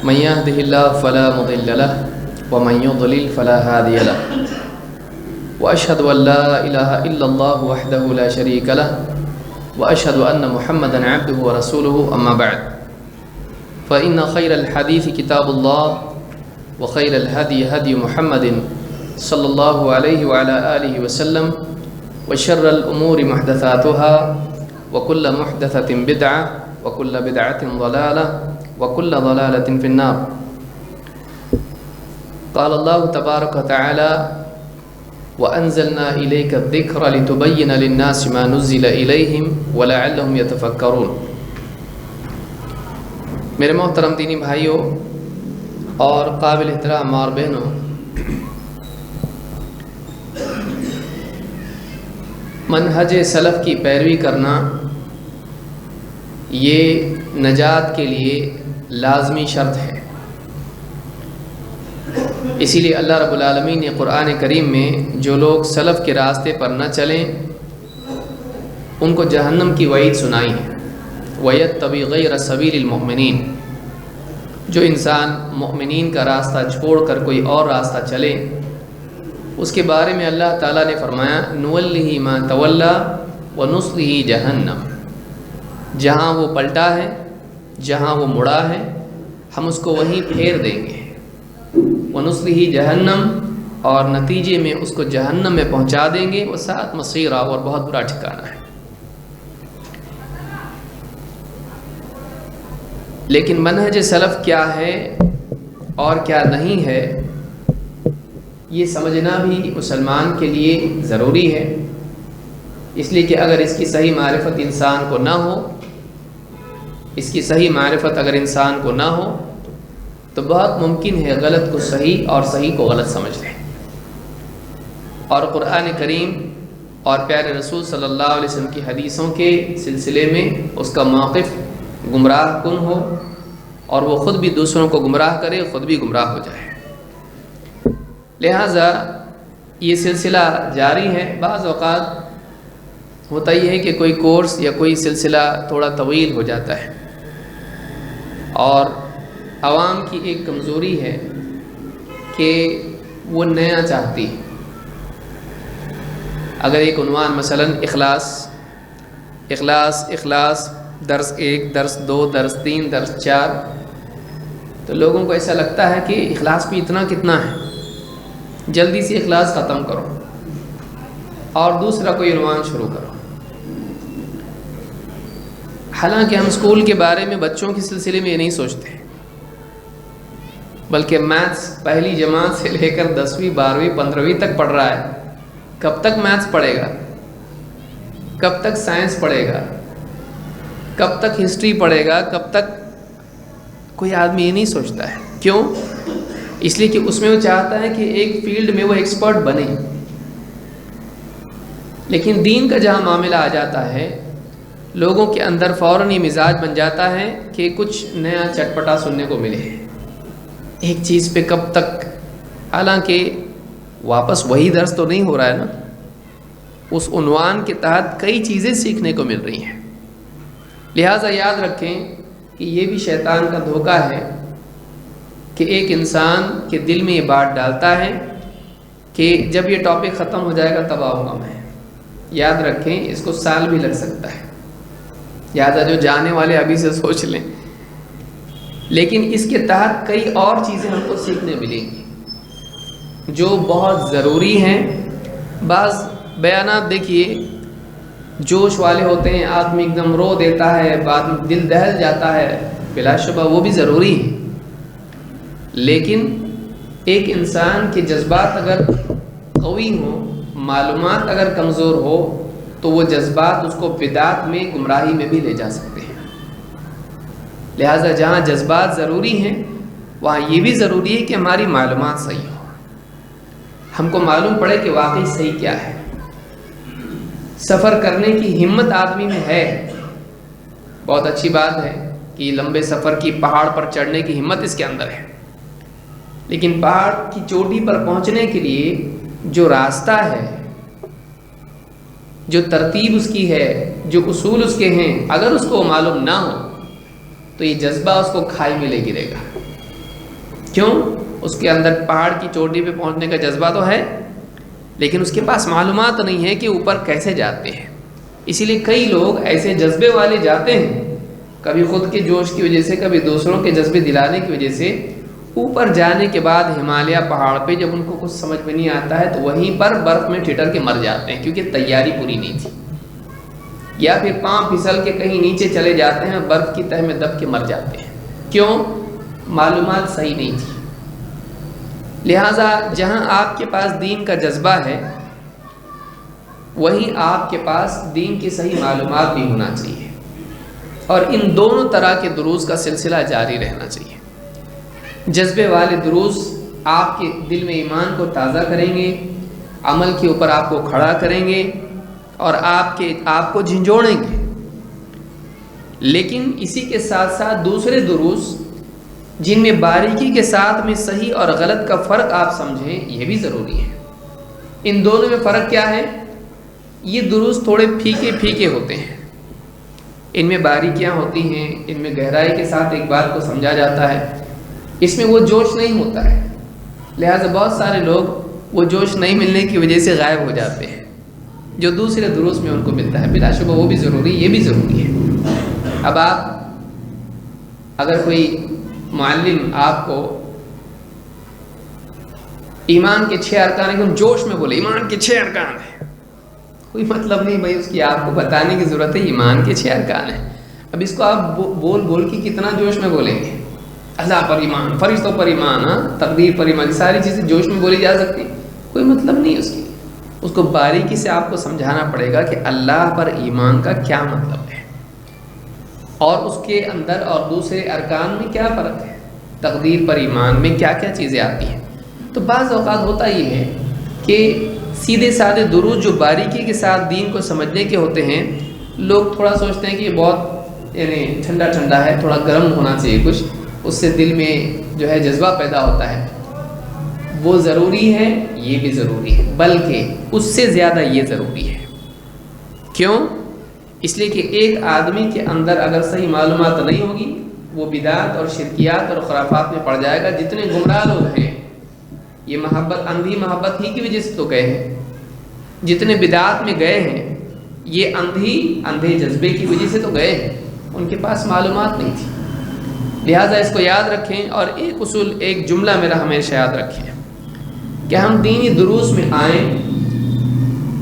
من يهده الله فلا مضل له ومن يضلل فلا هادي له وأشهد أن لا إله إلا الله وحده لا شريك له وأشهد أن محمدا عبده ورسوله أما بعد فإن خير الحديث كتاب الله وخير الهدي هدي محمد صلى الله عليه وعلى آله وسلم وشر الأمور محدثاتها وكل محدثة بدعة وكل بدعة ضلالة وكل ضلالة في النار. قال الله تبارك وتعالى وأنزلنا إليك الذكر لتبين للناس ما نزل إليهم ولعلهم يتفكرون. میرے محترم دینی بھائیوں اور قابل احترام ماں اور بہنوں، منہج سلف کی پیروی کرنا یہ نجات کے لیے لازمی شرط ہے. اسی لیے اللہ رب العالمین نے قرآن کریم میں جو لوگ سلف کے راستے پر نہ چلیں ان کو جہنم کی وعید سنائی ہے. وَيَتَّبِعْ غَيْرَ سَبِيلِ الْمُؤْمِنِينَ، جو انسان مؤمنین کا راستہ چھوڑ کر کوئی اور راستہ چلے اس کے بارے میں اللہ تعالیٰ نے فرمایا نُوَلِّهِ مَا تَوَلَّى وَنُصْلِهِ جَهَنَّمَ، جہاں وہ پلٹا ہے، جہاں وہ مڑا ہے، ہم اس کو وہیں پھیر دیں گے. وَنُصْلِهِ جَهَنَّمَ، اور نتیجے میں اس کو جہنم میں پہنچا دیں گے. وَسَاءَتْ مَصِيرًا، اور بہت برا ٹھکانہ ہے. لیکن منہج سلف کیا ہے اور کیا نہیں ہے یہ سمجھنا بھی مسلمان کے لیے ضروری ہے. اس لیے کہ اگر اس کی صحیح معرفت انسان کو نہ ہو، اس کی صحیح معرفت اگر انسان کو نہ ہو تو بہت ممکن ہے غلط کو صحیح اور صحیح کو غلط سمجھ لیں، اور قرآن کریم اور پیارے رسول صلی اللہ علیہ وسلم کی حدیثوں کے سلسلے میں اس کا موقف گمراہ کن ہو اور وہ خود بھی دوسروں کو گمراہ کرے، خود بھی گمراہ ہو جائے. لہٰذا یہ سلسلہ جاری ہے. بعض اوقات ہوتا ہی ہے کہ کوئی کورس یا کوئی سلسلہ تھوڑا طویل ہو جاتا ہے، اور عوام کی ایک کمزوری ہے کہ وہ نیا چاہتی ہے. اگر ایک عنوان مثلا اخلاص درس 1 درس 2 درس 3 درس 4، تو لوگوں کو ایسا لگتا ہے کہ اخلاص بھی اتنا کتنا ہے، جلدی سے اخلاص ختم کرو اور دوسرا کوئی عنوان شروع کرو. حالانکہ ہم اسکول کے بارے میں بچوں کے سلسلے میں یہ نہیں سوچتے، بلکہ میتھس پہلی جماعت سے لے کر 10ویں 12ویں 15ویں تک پڑھ رہا ہے. کب تک میتھس پڑھے گا؟ کب تک سائنس پڑھے گا؟ کب تک ہسٹری پڑھے گا؟ کب تک؟ کوئی آدمی یہ نہیں سوچتا ہے. کیوں؟ اس لیے کہ اس میں وہ چاہتا ہے کہ ایک فیلڈ میں وہ ایکسپرٹ بنے. لیکن دین کا جہاں معاملہ آ جاتا ہے لوگوں کے اندر فوراً یہ مزاج بن جاتا ہے کہ کچھ نیا چٹپٹا سننے کو ملے، ایک چیز پہ کب تک، حالانکہ واپس وہی درس تو نہیں ہو رہا ہے نا. اس عنوان کے تحت کئی چیزیں سیکھنے کو مل رہی ہیں. لہٰذا یاد رکھیں کہ یہ بھی شیطان کا دھوکہ ہے کہ ایک انسان کے دل میں یہ بات ڈالتا ہے کہ جب یہ ٹاپک ختم ہو جائے گا تب آؤں گا میں. یاد رکھیں اس کو سال بھی لگ سکتا ہے، لہٰذا جو جانے والے ابھی سے سوچ لیں. لیکن اس کے تحت کئی اور چیزیں ہم کو سیکھنے ملیں گی جو بہت ضروری ہیں. بعض بیانات دیکھیے جوش والے ہوتے ہیں، آدمی ایک دم رو دیتا ہے، بعد میں دل دہل جاتا ہے، بلا شبہ وہ بھی ضروری ہے. لیکن ایک انسان کے جذبات اگر قوی ہوں، معلومات اگر کمزور ہو تو وہ جذبات اس کو بدعت میں، گمراہی میں بھی لے جا سکتے ہیں. لہٰذا جہاں جذبات ضروری ہیں وہاں یہ بھی ضروری ہے کہ ہماری معلومات صحیح ہو، ہم کو معلوم پڑے کہ واقعی صحیح کیا ہے. سفر کرنے کی ہمت آدمی میں ہے، بہت اچھی بات ہے کہ لمبے سفر کی، پہاڑ پر چڑھنے کی ہمت اس کے اندر ہے. لیکن پہاڑ کی چوٹی پر پہنچنے کے لیے جو راستہ ہے، جو ترتیب اس کی ہے، جو اصول اس کے ہیں، اگر اس کو معلوم نہ ہو تو یہ جذبہ اس کو کھائی میں لے گرے گا. کیوں؟ اس کے اندر پہاڑ کی چوٹی پہ پہنچنے کا جذبہ تو ہے، لیکن اس کے پاس معلومات نہیں ہے کہ اوپر کیسے جاتے ہیں۔ اسی لیے کئی لوگ ایسے جذبے والے جاتے ہیں، کبھی خود کے جوش کی وجہ سے، کبھی دوسروں کے جذبے دلانے کی وجہ سے، اوپر جانے کے بعد ہمالیہ پہاڑ پہ جب ان کو کچھ سمجھ میں نہیں آتا ہے تو وہیں پر برف میں ٹھٹر کے مر جاتے ہیں، کیونکہ تیاری پوری نہیں تھی، یا پھر پاؤں پھسل کے کہیں نیچے چلے جاتے ہیں، برف کی تہ میں دب کے مر جاتے ہیں۔ کیوں؟ معلومات صحیح نہیں تھی۔ لہٰذا جہاں آپ کے پاس دین کا جذبہ ہے وہیں آپ کے پاس دین کی صحیح معلومات بھی ہونا چاہیے، اور ان دونوں طرح کے دروس کا سلسلہ جاری رہنا چاہیے۔ جذبے والے دروس آپ کے دل میں ایمان کو تازہ کریں گے، عمل کے اوپر آپ کو کھڑا کریں گے اور آپ کو جھنجھوڑیں گے، لیکن اسی کے ساتھ ساتھ دوسرے دروس جن میں باریکی کے ساتھ میں صحیح اور غلط کا فرق آپ سمجھیں، یہ بھی ضروری ہے۔ ان دونوں میں فرق کیا ہے؟ یہ دروس تھوڑے پھیکے پھیکے ہوتے ہیں، ان میں باریکیاں ہوتی ہیں، ان میں گہرائی کے ساتھ ایک بات کو سمجھا جاتا ہے، اس میں وہ جوش نہیں ہوتا ہے، لہٰذا بہت سارے لوگ وہ جوش نہیں ملنے کی وجہ سے غائب ہو جاتے ہیں جو دوسرے دروس میں ان کو ملتا ہے۔ بلا شبہ وہ بھی ضروری، یہ بھی ضروری ہے۔ اب آپ اگر کوئی معلم آپ کو ایمان کے 6 ارکان ایک دم جوش میں بولے ایمان کے 6 ارکان ہیں، کوئی مطلب نہیں بھائی، اس کی آپ کو بتانے کی ضرورت ہے ایمان کے 6 ارکان ہیں۔ اب اس کو آپ بول کے کتنا جوش میں بولیں گے؟ اللہ پر ایمان، فرشتوں پر ایمان، تقدیر پر ایمان، ساری چیزیں جوش میں بولی جا سکتی، کوئی مطلب نہیں اس کی۔ اس کو باریکی سے آپ کو سمجھانا پڑے گا کہ اللہ پر ایمان کا کیا مطلب ہے، اور اس کے اندر اور دوسرے ارکان میں کیا فرق ہے، تقدیر پر ایمان میں کیا کیا چیزیں آتی ہیں۔ تو بعض اوقات ہوتا یہ ہے کہ سیدھے سادے دروس جو باریکی کے ساتھ دین کو سمجھنے کے ہوتے ہیں، لوگ تھوڑا سوچتے ہیں کہ یہ بہت ٹھنڈا ٹھنڈا ہے، تھوڑا گرم ہونا چاہیے کچھ، اس سے دل میں جو ہے جذبہ پیدا ہوتا ہے۔ وہ ضروری ہے، یہ بھی ضروری ہے، بلکہ اس سے زیادہ یہ ضروری ہے۔ کیوں؟ اس لیے کہ ایک آدمی کے اندر اگر صحیح معلومات نہیں ہوگی، وہ بدعت اور شرکیات اور خرافات میں پڑ جائے گا۔ جتنے گمراہ لوگ ہیں یہ محبت، اندھی محبت ہی کی وجہ سے تو گئے ہیں، جتنے بدعات میں گئے ہیں یہ اندھے جذبے کی وجہ سے تو گئے ہیں، ان کے پاس معلومات نہیں تھی۔ لہٰذا اس کو یاد رکھیں، اور ایک اصول، ایک جملہ میرا ہمیشہ یاد رکھیں کہ ہم دینی دروس میں آئیں،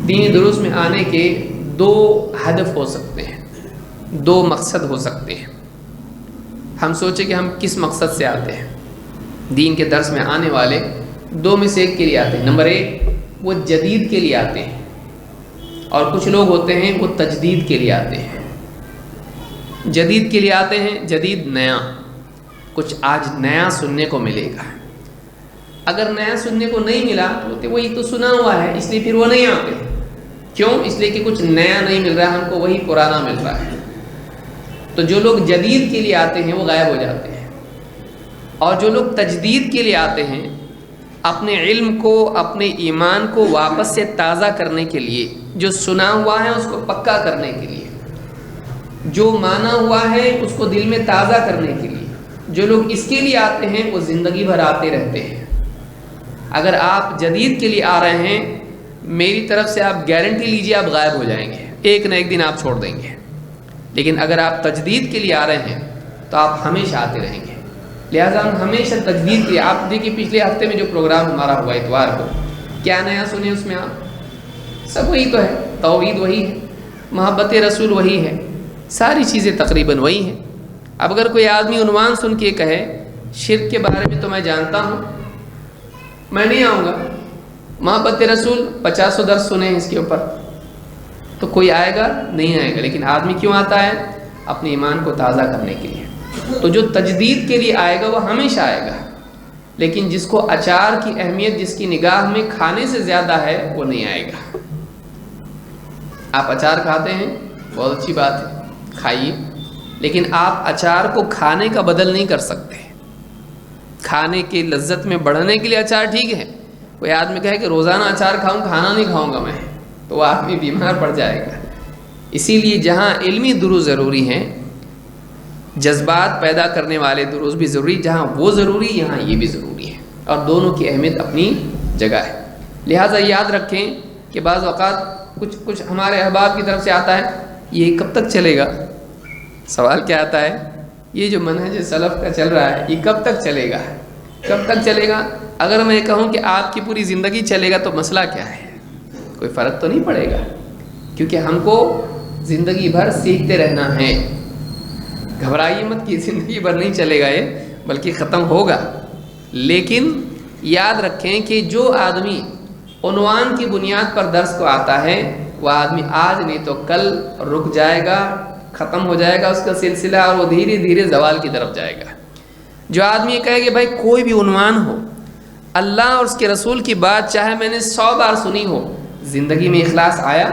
دینی دروس میں آنے کے 2 ہدف ہو سکتے ہیں، 2 مقصد ہو سکتے ہیں۔ ہم سوچیں کہ ہم کس مقصد سے آتے ہیں۔ دین کے درس میں آنے والے 2 میں سے ایک کے لیے آتے ہیں۔ نمبر 1 وہ جدید کے لیے آتے ہیں، اور کچھ لوگ ہوتے ہیں وہ تجدید کے لیے آتے ہیں۔ جدید کے لیے آتے ہیں، جدید نیا، کچھ آج نیا سننے کو ملے گا۔ اگر نیا سننے کو نہیں ملا تو وہی تو سنا ہوا ہے، اس لیے پھر وہ نہیں آتے۔ کیوں؟ اس لیے کہ کچھ نیا نہیں مل رہا ہے، ہم کو وہی پرانا مل رہا ہے۔ تو جو لوگ جدید کے لیے آتے ہیں وہ غائب ہو جاتے ہیں، اور جو لوگ تجدید کے لیے آتے ہیں، اپنے علم کو، اپنے ایمان کو واپس سے تازہ کرنے کے لیے، جو سنا ہوا ہے اس کو پکا کرنے کے لیے، جو مانا ہوا ہے اس کو دل میں تازہ کرنے کے لیے، جو لوگ اس کے لیے آتے ہیں وہ زندگی بھر آتے رہتے ہیں۔ اگر آپ جدید کے لیے آ رہے ہیں، میری طرف سے آپ گارنٹی لیجئے آپ غائب ہو جائیں گے، ایک نہ ایک دن آپ چھوڑ دیں گے۔ لیکن اگر آپ تجدید کے لیے آ رہے ہیں تو آپ ہمیشہ آتے رہیں گے۔ لہٰذا ہم ہمیشہ تجدید کے، آپ دیکھیے پچھلے ہفتے میں جو پروگرام ہمارا ہوا اتوار کو، کیا نیا سنے اس میں آپ؟ سب وہی تو ہے، توحید وہی ہے، محبت رسول وہی ہے، ساری چیزیں تقریباً وہی ہیں۔ اب اگر کوئی آدمی عنوان سن کے کہے شرک کے بارے میں تو میں جانتا ہوں، میں نہیں آؤں گا، محبت رسول 50 درس سنے ہیں اس کے اوپر، تو کوئی آئے گا؟ نہیں آئے گا۔ لیکن آدمی کیوں آتا ہے؟ اپنے ایمان کو تازہ کرنے کے لیے۔ تو جو تجدید کے لیے آئے گا وہ ہمیشہ آئے گا، لیکن جس کو اچار کی اہمیت جس کی نگاہ میں کھانے سے زیادہ ہے وہ نہیں آئے گا۔ آپ اچار کھاتے ہیں، بہت اچھی بات ہے، کھائیے، لیکن آپ اچار کو کھانے کا بدل نہیں کر سکتے۔ کھانے کی لذت میں بڑھنے کے لیے اچار ٹھیک ہے، کوئی آدمی کہے کہ روزانہ اچار کھاؤں، کھانا نہیں کھاؤں گا میں، تو وہ آدمی بیمار پڑ جائے گا۔ اسی لیے جہاں علمی دروس ضروری ہیں جذبات پیدا کرنے والے دروس بھی ضروری، جہاں وہ ضروری یہاں یہ بھی ضروری ہے، اور دونوں کی اہمیت اپنی جگہ ہے۔ لہٰذا یاد رکھیں کہ بعض اوقات کچھ ہمارے احباب کی طرف سے آتا ہے، یہ کب تک چلے گا؟ سوال کیا آتا ہے، یہ جو منہج سلف کا چل رہا ہے یہ کب تک چلے گا؟ کب تک چلے گا؟ اگر میں کہوں کہ آپ کی پوری زندگی چلے گا تو مسئلہ کیا ہے؟ کوئی فرق تو نہیں پڑے گا، کیونکہ ہم کو زندگی بھر سیکھتے رہنا ہے۔ گھبرائیے مت کہ زندگی بھر نہیں چلے گا یہ، بلکہ ختم ہوگا۔ لیکن یاد رکھیں کہ جو آدمی عنوان کی بنیاد پر درس کو آتا ہے وہ آدمی آج نہیں تو کل رک جائے گا، ختم ہو جائے گا اس کا سلسلہ، اور وہ دھیرے دھیرے زوال کی طرف جائے گا۔ جو آدمی یہ کہے کہ بھائی کوئی بھی عنوان ہو، اللہ اور اس کے رسول کی بات چاہے میں نے 100 بار سنی ہو، زندگی میں اخلاص آیا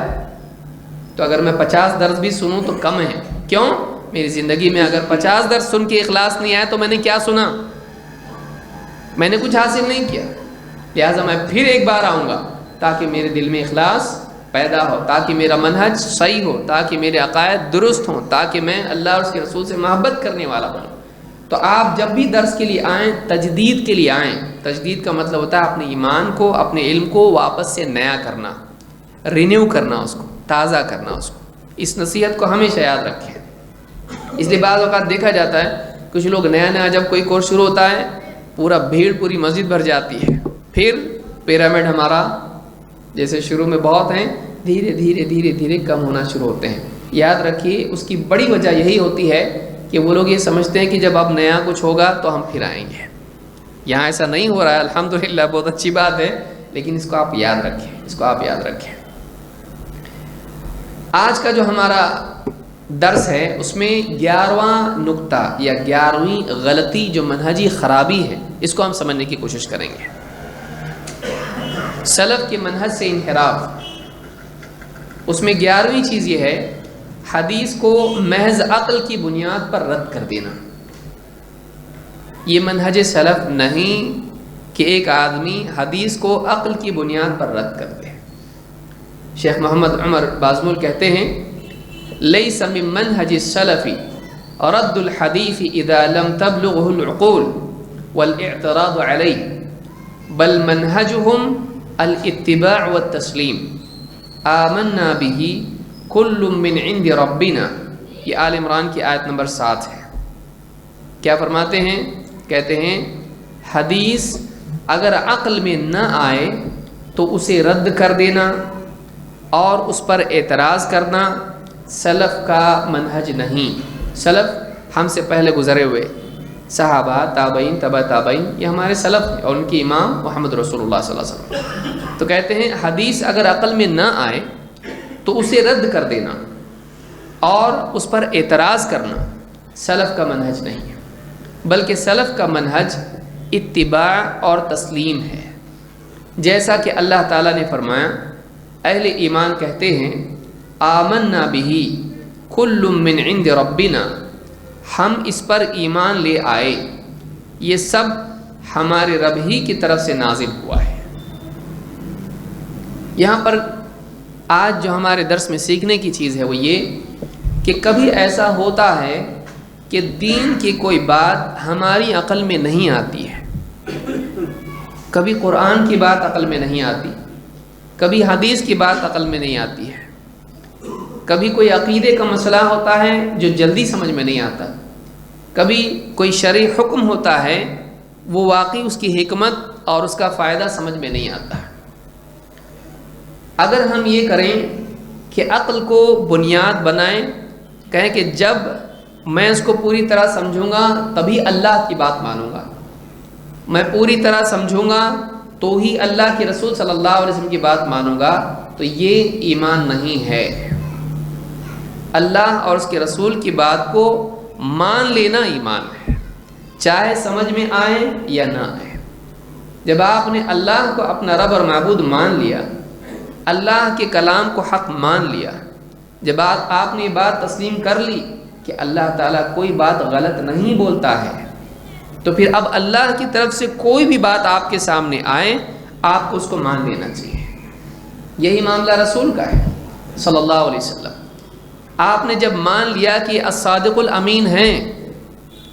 تو اگر میں 50 درس بھی سنوں تو کم ہے۔ کیوں؟ میری زندگی میں اگر 50 درس سن کے اخلاص نہیں آیا تو میں نے کیا سنا؟ میں نے کچھ حاصل نہیں کیا۔ لہٰذا میں پھر ایک بار آؤں گا تاکہ میرے دل میں اخلاص پیدا ہو، تاکہ میرا منہج صحیح ہو، تاکہ میرے عقائد درست ہوں، تاکہ میں اللہ اور اس کے رسول سے محبت کرنے والا بنوں۔ تو آپ جب بھی درس کے لیے آئیں تجدید کے لیے آئیں۔ تجدید کا مطلب ہوتا ہے اپنے ایمان کو، اپنے علم کو واپس سے نیا کرنا، رینیو کرنا، اس کو تازہ کرنا اس کو۔ اس نصیحت کو ہمیشہ یاد رکھیں۔ اس لیے بعض اوقات دیکھا جاتا ہے کچھ لوگ نیا جب کوئی کورس شروع ہوتا ہے پورا بھیڑ پوری مسجد بھر جاتی ہے، پھر پیرامڈ ہمارا جیسے شروع میں بہت ہیں دھیرے دھیرے دھیرے دھیرے کم ہونا شروع ہوتے ہیں۔ یاد رکھیے اس کی بڑی وجہ یہی ہوتی ہے کہ وہ لوگ یہ سمجھتے ہیں کہ جب اب نیا کچھ ہوگا تو ہم پھر آئیں گے۔ یہاں ایسا نہیں ہو رہا ہے، الحمدللہ، بہت اچھی بات ہے، لیکن اس کو آپ یاد رکھیں، اس کو آپ یاد رکھیں۔ آج کا جو ہمارا درس ہے اس میں 11واں نقطہ یا 11ویں غلطی جو منہجی خرابی ہے اس کو ہم سمجھنے کی کوشش کریں گے۔ سلف کے منہج سے انحراف، اس میں 11ویں چیز یہ ہے حدیث کو محض عقل کی بنیاد پر رد کر دینا۔ یہ منہج سلف نہیں کہ ایک آدمی حدیث کو عقل کی بنیاد پر رد کر دے۔ شیخ محمد عمر بازمول کہتے ہیں لیس من منہج السلف رد الحدیث اذا لم تبلغه العقول والاعتراض علیہ بل منہجهم الاتباع والتسلیم آمنا به کل من عند ربنا۔ یہ آل عمران کی آیت نمبر 7 ہے۔ کیا فرماتے ہیں؟ کہتے ہیں حدیث اگر عقل میں نہ آئے تو اسے رد کر دینا اور اس پر اعتراض کرنا سلف کا منہج نہیں۔ سلف ہم سے پہلے گزرے ہوئے صحابہ، تابعین، تبع تابعین، یہ ہمارے سلف ہیں اور ان کی امام محمد رسول اللہ صلی اللہ علیہ وسلم۔ تو کہتے ہیں حدیث اگر عقل میں نہ آئے تو اسے رد کر دینا اور اس پر اعتراض کرنا سلف کا منہج نہیں ہے، بلکہ سلف کا منہج اتباع اور تسلیم ہے۔ جیسا کہ اللہ تعالیٰ نے فرمایا، اہل ایمان کہتے ہیں آمنا بہ کل من عند ربنا، ہم اس پر ایمان لے آئے، یہ سب ہمارے رب ہی کی طرف سے نازل ہوا ہے۔ یہاں پر آج جو ہمارے درس میں سیکھنے کی چیز ہے وہ یہ کہ کبھی ایسا ہوتا ہے کہ دین کی کوئی بات ہماری عقل میں نہیں آتی ہے، کبھی قرآن کی بات عقل میں نہیں آتی، کبھی حدیث کی بات عقل میں نہیں آتی ہے، کبھی کوئی عقیدے کا مسئلہ ہوتا ہے جو جلدی سمجھ میں نہیں آتا، کبھی کوئی شرعی حکم ہوتا ہے وہ واقعی اس کی حکمت اور اس کا فائدہ سمجھ میں نہیں آتا۔ اگر ہم یہ کریں کہ عقل کو بنیاد بنائیں، کہیں کہ جب میں اس کو پوری طرح سمجھوں گا تبھی اللہ کی بات مانوں گا، میں پوری طرح سمجھوں گا تو ہی اللہ کے رسول صلی اللہ علیہ وسلم کی بات مانوں گا، تو یہ ایمان نہیں ہے۔ اللہ اور اس کے رسول کی بات کو مان لینا ایمان ہے، چاہے سمجھ میں آئے یا نہ آئے۔ جب آپ نے اللہ کو اپنا رب اور معبود مان لیا، اللہ کے کلام کو حق مان لیا، جب آپ نے یہ بات تسلیم کر لی کہ اللہ تعالیٰ کوئی بات غلط نہیں بولتا ہے، تو پھر اب اللہ کی طرف سے کوئی بھی بات آپ کے سامنے آئے آپ کو اس کو مان لینا چاہیے۔ یہی معاملہ رسول کا ہے صلی اللہ علیہ وسلم۔ آپ نے جب مان لیا کہ الصادق الامین ہیں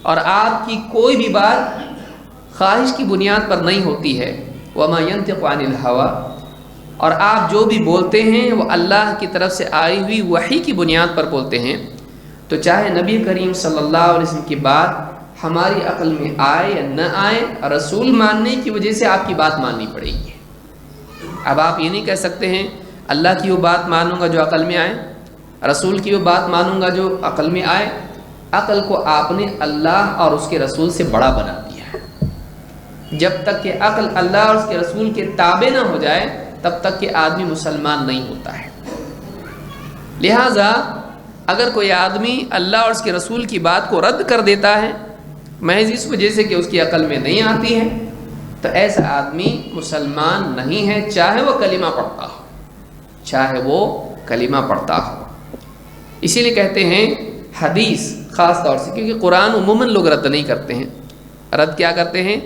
اور آپ کی کوئی بھی بات خواہش کی بنیاد پر نہیں ہوتی ہے، وما ينطق عن الهوى، اور آپ جو بھی بولتے ہیں وہ اللہ کی طرف سے آئی ہوئی وحی کی بنیاد پر بولتے ہیں، تو چاہے نبی کریم صلی اللہ علیہ وسلم کی بات ہماری عقل میں آئے یا نہ آئے، رسول ماننے کی وجہ سے آپ کی بات ماننی پڑے گی۔ اب آپ یہ نہیں کہہ سکتے ہیں اللہ کی وہ بات مانوں گا جو عقل میں آئے، رسول کی وہ بات مانوں گا جو عقل میں آئے۔ عقل کو آپ نے اللہ اور اس کے رسول سے بڑا بنا دیا ہے۔ جب تک کہ عقل اللہ اور اس کے رسول کے تابع نہ ہو جائے تب تک کہ آدمی مسلمان نہیں ہوتا ہے۔ لہٰذا اگر کوئی آدمی اللہ اور اس کے رسول کی بات کو رد کر دیتا ہے محض اس وجہ سے کہ اس کی عقل میں نہیں آتی ہے، تو ایسا آدمی مسلمان نہیں ہے، چاہے وہ کلمہ پڑھتا ہو، چاہے وہ کلمہ پڑھتا ہو۔ اسی لیے کہتے ہیں حدیث خاص طور سے، کیونکہ قرآن عموماً لوگ رد نہیں کرتے ہیں، رد کیا کرتے ہیں؟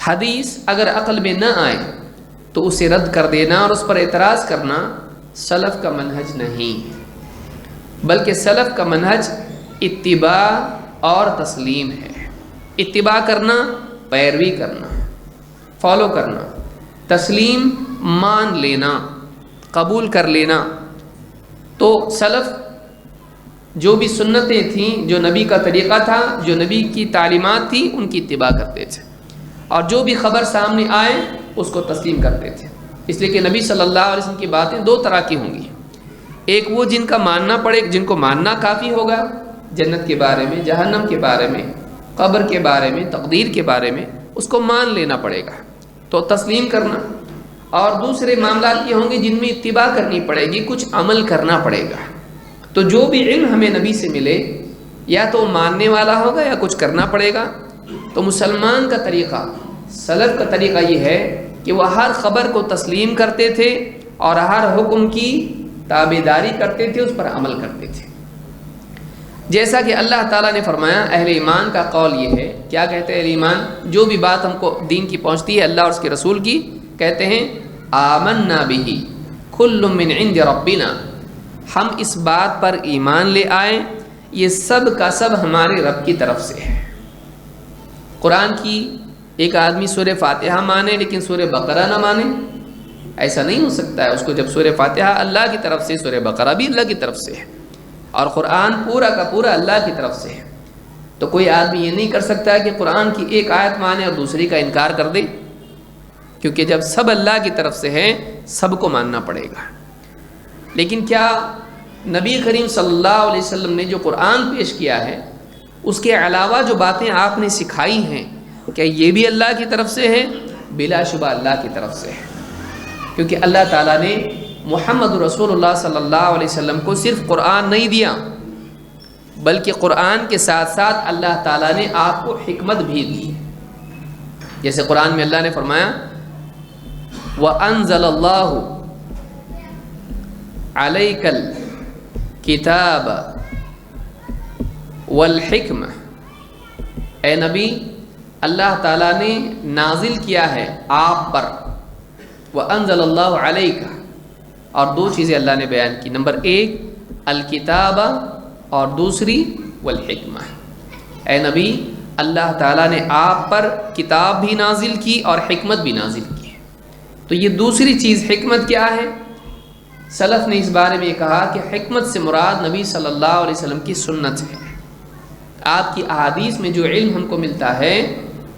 حدیث اگر عقل میں نہ آئے تو اسے رد کر دینا اور اس پر اعتراض کرنا سلف کا منہج نہیں، بلکہ سلف کا منہج اتباع اور تسلیم ہے۔ اتباع کرنا، پیروی کرنا، فالو کرنا، تسلیم مان لینا، قبول کر لینا۔ تو سلف جو بھی سنتیں تھیں، جو نبی کا طریقہ تھا، جو نبی کی تعلیمات تھی، ان کی اتباع کرتے تھے، اور جو بھی خبر سامنے آئے اس کو تسلیم کرتے تھے۔ اس لیے کہ نبی صلی اللہ علیہ وسلم کی باتیں دو طرح کی ہوں گی، ایک وہ جن کا ماننا پڑے، جن کو ماننا کافی ہوگا، جنت کے بارے میں، جہنم کے بارے میں، قبر کے بارے میں، تقدیر کے بارے میں، اس کو مان لینا پڑے گا تو تسلیم کرنا۔ اور دوسرے معاملات یہ ہوں گے جن میں اتباع کرنی پڑے گی، کچھ عمل کرنا پڑے گا۔ تو جو بھی علم ہمیں نبی سے ملے یا تو ماننے والا ہوگا یا کچھ کرنا پڑے گا۔ تو مسلمان کا طریقہ، سلف کا طریقہ یہ ہے کہ وہ ہر خبر کو تسلیم کرتے تھے اور ہر حکم کی تابعداری کرتے تھے، اس پر عمل کرتے تھے۔ جیسا کہ اللہ تعالیٰ نے فرمایا، اہل ایمان کا قول یہ ہے، کیا کہتے ہیں اہل ایمان؟ جو بھی بات ہم کو دین کی پہنچتی ہے اللہ اور اس کے رسول کی، کہتے ہیں آمنا بہ کل من عند ربنا، ہم اس بات پر ایمان لے آئے یہ سب کا سب ہمارے رب کی طرف سے ہے۔ قرآن کی ایک آدمی سورہ فاتحہ مانے لیکن سورہ بقرہ نہ مانے، ایسا نہیں ہو سکتا ہے۔ اس کو جب سورہ فاتحہ اللہ کی طرف سے، سورہ بقرہ بھی اللہ کی طرف سے ہے، اور قرآن پورا کا پورا اللہ کی طرف سے ہے، تو کوئی آدمی یہ نہیں کر سکتا ہے کہ قرآن کی ایک آیت مانے اور دوسری کا انکار کر دے، کیونکہ جب سب اللہ کی طرف سے ہے سب کو ماننا پڑے گا۔ لیکن کیا نبی کریم صلی اللہ علیہ وسلم نے جو قرآن پیش کیا ہے اس کے علاوہ جو باتیں آپ نے سکھائی ہیں، کیا یہ بھی اللہ کی طرف سے ہے؟ بلا شبہ اللہ کی طرف سے ہے، کیونکہ اللہ تعالیٰ نے محمد رسول اللہ صلی اللہ علیہ وسلم کو صرف قرآن نہیں دیا، بلکہ قرآن کے ساتھ ساتھ اللہ تعالیٰ نے آپ کو حکمت بھی دی۔ جیسے قرآن میں اللہ نے فرمایا وَأَنزَلَ اللَّهُ عَلَيْكَ الْكِتَابَ وَالْحِكْمَةَ، اے نبی اللہ تعالیٰ نے نازل کیا ہے آپ پر، وَأَنزَلَ اللَّهُ عَلَيْكَ، اور دو چیزیں اللہ نے بیان کی، نمبر ایک الکتاب اور دوسری والحکمہ۔ اے نبی اللہ تعالیٰ نے آپ پر کتاب بھی نازل کی اور حکمت بھی نازل کی۔ تو یہ دوسری چیز حکمت کیا ہے؟ سلف نے اس بارے میں کہا کہ حکمت سے مراد نبی صلی اللہ علیہ وسلم کی سنت ہے۔ آپ کی احادیث میں جو علم ہم کو ملتا ہے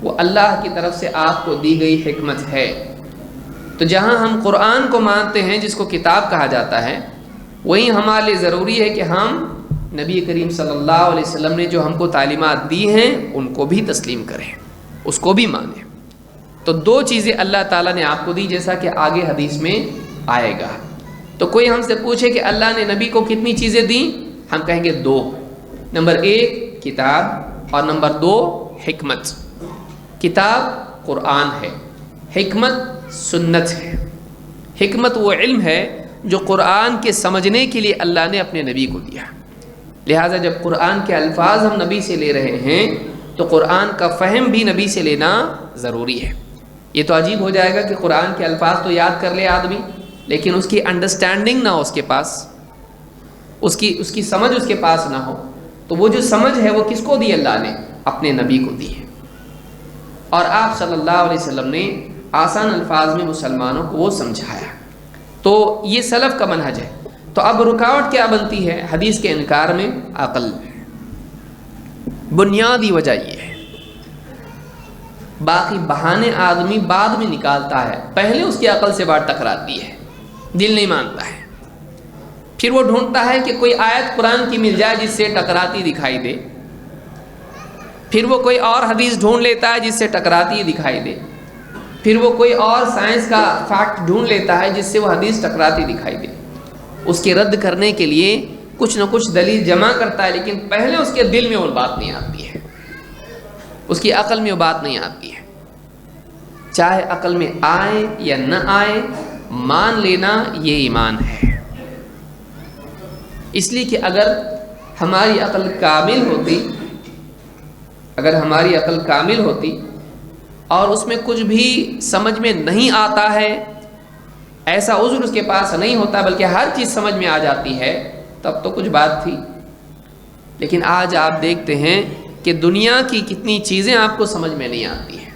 وہ اللہ کی طرف سے آپ کو دی گئی حکمت ہے۔ تو جہاں ہم قرآن کو مانتے ہیں جس کو کتاب کہا جاتا ہے، وہیں ہمارے لیے ضروری ہے کہ ہم نبی کریم صلی اللہ علیہ وسلم نے جو ہم کو تعلیمات دی ہیں ان کو بھی تسلیم کریں، اس کو بھی مانیں۔ تو دو چیزیں اللہ تعالیٰ نے آپ کو دی، جیسا کہ آگے حدیث میں آئے گا۔ تو کوئی ہم سے پوچھے کہ اللہ نے نبی کو کتنی چیزیں دیں، ہم کہیں گے دو، نمبر ایک کتاب اور نمبر دو حکمت۔ کتاب قرآن ہے، حکمت سنت ہے۔ حکمت وہ علم ہے جو قرآن کے سمجھنے کے لیے اللہ نے اپنے نبی کو دیا۔ لہٰذا جب قرآن کے الفاظ ہم نبی سے لے رہے ہیں تو قرآن کا فہم بھی نبی سے لینا ضروری ہے۔ یہ تو عجیب ہو جائے گا کہ قرآن کے الفاظ تو یاد کر لے آدمی لیکن اس کی انڈرسٹینڈنگ نہ ہو، اس کے پاس اس کی سمجھ اس کے پاس نہ ہو، تو وہ جو سمجھ ہے وہ کس کو دی اللہ نے؟ اپنے نبی کو دی ہے، اور آپ صلی اللہ علیہ وسلم نے آسان الفاظ میں مسلمانوں کو وہ سمجھایا۔ تو یہ سلف کا منہج ہے۔ تو اب رکاوٹ کیا بنتی ہے حدیث کے انکار میں؟ عقل۔ بنیادی وجہ یہ ہے، باقی بہانے آدمی بعد میں نکالتا ہے، پہلے اس کی عقل سے بات ٹکراتی ہے، دل نہیں مانتا ہے، پھر وہ ڈھونڈتا ہے کہ کوئی آیت قرآن کی مل جائے جس سے ٹکراتی دکھائی دے، پھر وہ کوئی اور حدیث ڈھونڈ لیتا ہے جس سے ٹکراتی دکھائی دے، پھر وہ کوئی اور سائنس کا فیکٹ ڈھونڈ لیتا ہے جس سے وہ حدیث ٹکراتی دکھائی دے۔ اس کے رد کرنے کے لیے کچھ نہ کچھ دلیل جمع کرتا ہے، لیکن پہلے اس کے دل میں وہ بات نہیں آتی ہے، اس کی عقل میں وہ بات نہیں آتی ہے۔ چاہے عقل میں آئے یا نہ آئے، مان لینا یہ ایمان ہے۔ اس لیے کہ اگر ہماری عقل کامل ہوتی اور اس میں کچھ بھی سمجھ میں نہیں آتا ہے، ایسا عذر اس کے پاس نہیں ہوتا بلکہ ہر چیز سمجھ میں آ جاتی ہے، تب تو کچھ بات تھی۔ لیکن آج آپ دیکھتے ہیں کہ دنیا کی کتنی چیزیں آپ کو سمجھ میں نہیں آتی ہیں،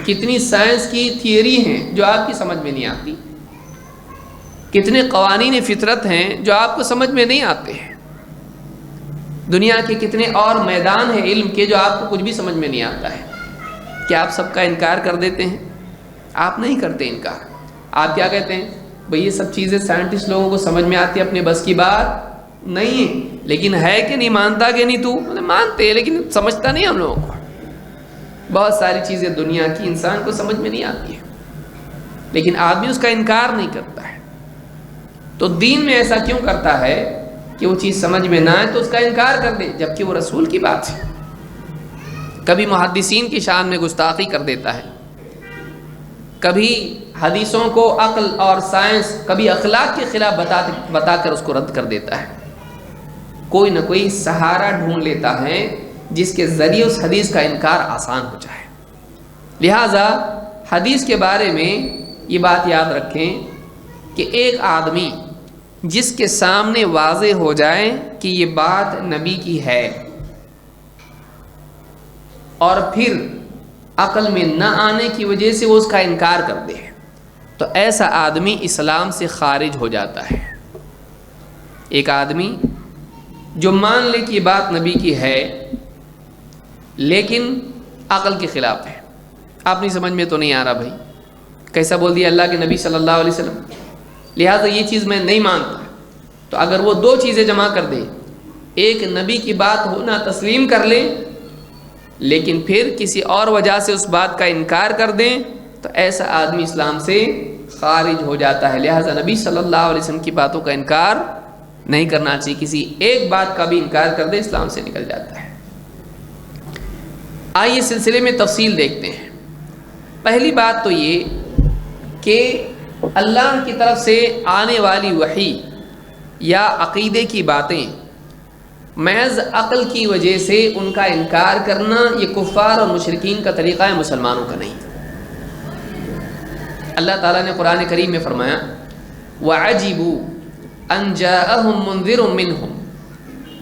کتنی سائنس کی تھیوری ہیں جو آپ کی سمجھ میں نہیں آتی، کتنے قوانین فطرت ہیں جو آپ کو سمجھ میں نہیں آتے ہیں، دنیا کے کتنے اور میدان ہیں علم کے جو آپ کو کچھ بھی سمجھ میں نہیں آتا ہے۔ کیا آپ سب کا انکار کر دیتے ہیں؟ آپ نہیں کرتے انکار۔ آپ کیا کہتے ہیں؟ بھئی یہ سب چیزیں سائنٹسٹ لوگوں کو سمجھ میں آتی ہے، اپنے بس کی بات نہیں ہے، لیکن ہے کہ نہیں، مانتا کہ نہیں؟ تو مانتے ہیں لیکن سمجھتا نہیں ہم لوگوں کو۔ بہت ساری چیزیں دنیا کی انسان کو سمجھ میں نہیں آتی ہیں، لیکن آدمی اس کا انکار نہیں کرتا ہے۔ تو دین میں ایسا کیوں کرتا ہے کہ وہ چیز سمجھ میں نہ آئے تو اس کا انکار کر دے، جبکہ وہ رسول کی بات ہے۔ کبھی محدثین کی شان میں گستاخی کر دیتا ہے، کبھی حدیثوں کو عقل اور سائنس، کبھی اخلاق کے خلاف بتا کر اس کو رد کر دیتا ہے۔ کوئی نہ کوئی سہارا ڈھونڈ لیتا ہے جس کے ذریعے اس حدیث کا انکار آسان ہو جائے۔ لہٰذا حدیث کے بارے میں یہ بات یاد رکھیں کہ ایک آدمی جس کے سامنے واضح ہو جائے کہ یہ بات نبی کی ہے اور پھر عقل میں نہ آنے کی وجہ سے وہ اس کا انکار کر دے، تو ایسا آدمی اسلام سے خارج ہو جاتا ہے۔ ایک آدمی جو مان لے کہ یہ بات نبی کی ہے لیکن عقل کے خلاف ہے، اپنی سمجھ میں تو نہیں آ رہا، بھائی کیسا بول دیا اللہ کے نبی صلی اللہ علیہ وسلم، لہٰذا یہ چیز میں نہیں مانتا۔ تو اگر وہ دو چیزیں جمع کر دے، ایک نبی کی بات ہونا تسلیم کر لے لیکن پھر کسی اور وجہ سے اس بات کا انکار کر دیں، تو ایسا آدمی اسلام سے خارج ہو جاتا ہے۔ لہٰذا نبی صلی اللہ علیہ وسلم کی باتوں کا انکار نہیں کرنا چاہیے، کسی ایک بات کا بھی انکار کر دے اسلام سے نکل جاتا ہے۔ آئیے سلسلے میں تفصیل دیکھتے ہیں۔ پہلی بات تو یہ کہ اللہ کی طرف سے آنے والی وحی یا عقیدے کی باتیں محض عقل کی وجہ سے ان کا انکار کرنا، یہ کفار اور مشرکین کا طریقہ ہے، مسلمانوں کا نہیں۔ اللہ تعالیٰ نے قرآن کریم میں فرمایا وَعَجِبُوا أَن جَاءَهُم مُنذِرٌ مِّنْهُمْ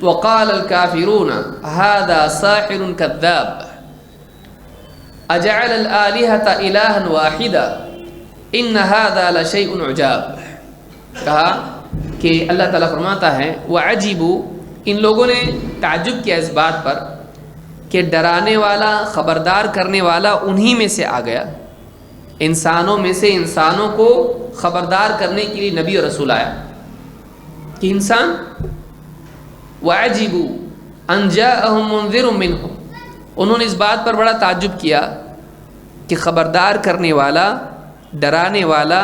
وَقَالَ الْكَافِرُونَ هَذَا سَاحِرٌ كَذَّابٌ أَجَعَلَ الْآلِهَةَ إِلَٰهًا وَاحِدًا إِنَّ هَذَا لَشَيْءٌ عُجَابٌ۔ کہا کہ اللہ تعالیٰ فرماتا ہے وَعَجِبُوا، ان لوگوں نے تعجب کیا اس بات پر کہ ڈرانے والا، خبردار کرنے والا انہی میں سے آ گیا، انسانوں میں سے انسانوں کو خبردار کرنے کے لیے نبی اور رسول آیا کہ انسان وَعَجِبُوا أَن جَاءَهُم مُنذِرٌ مِّنْهُمْ، انہوں نے اس بات پر بڑا تعجب کیا کہ خبردار کرنے والا، ڈرانے والا،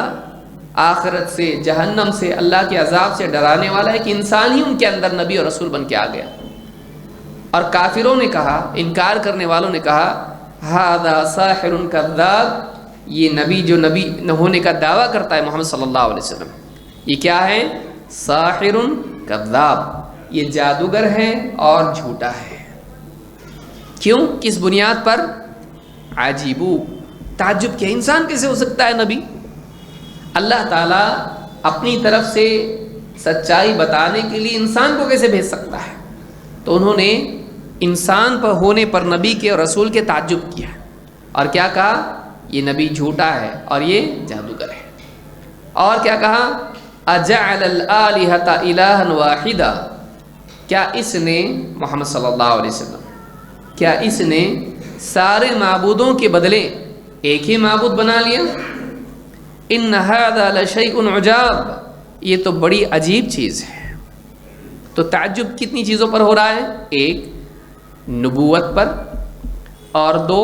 آخرت سے، جہنم سے، اللہ کے عذاب سے ڈرانے والا ایک انسان ہی ان کے اندر نبی اور رسول بن کے آ گیا۔ اور کافروں نے کہا، انکار کرنے والوں نے کہا ھذا ساحر کذاب، یہ نبی جو نبی نہ ہونے کا دعویٰ کرتا ہے محمد صلی اللہ علیہ وسلم، یہ کیا ہے؟ ساحر کذاب، یہ جادوگر ہے اور جھوٹا ہے۔ کیوں؟ کس بنیاد پر؟ عجیبو، تعجب کیا، انسان کیسے ہو سکتا ہے نبی؟ اللہ تعالیٰ اپنی طرف سے سچائی بتانے کے لیے انسان کو کیسے بھیج سکتا ہے؟ تو انہوں نے انسان پر ہونے پر نبی کے اور رسول کے تعجب کیا اور کیا کہا؟ یہ نبی جھوٹا ہے اور یہ جادوگر ہے. اور کیا کہا؟ اجعل الآلہۃ الہا واحدا، کیا اس نے محمد صلی اللہ علیہ وسلم کیا اس نے سارے معبودوں کے بدلے ایک ہی معبود بنا لیا؟ ان ھذا لشیء عجاب، یہ تو بڑی عجیب چیز ہے. تو تعجب کتنی چیزوں پر ہو رہا ہے؟ ایک نبوت پر اور دو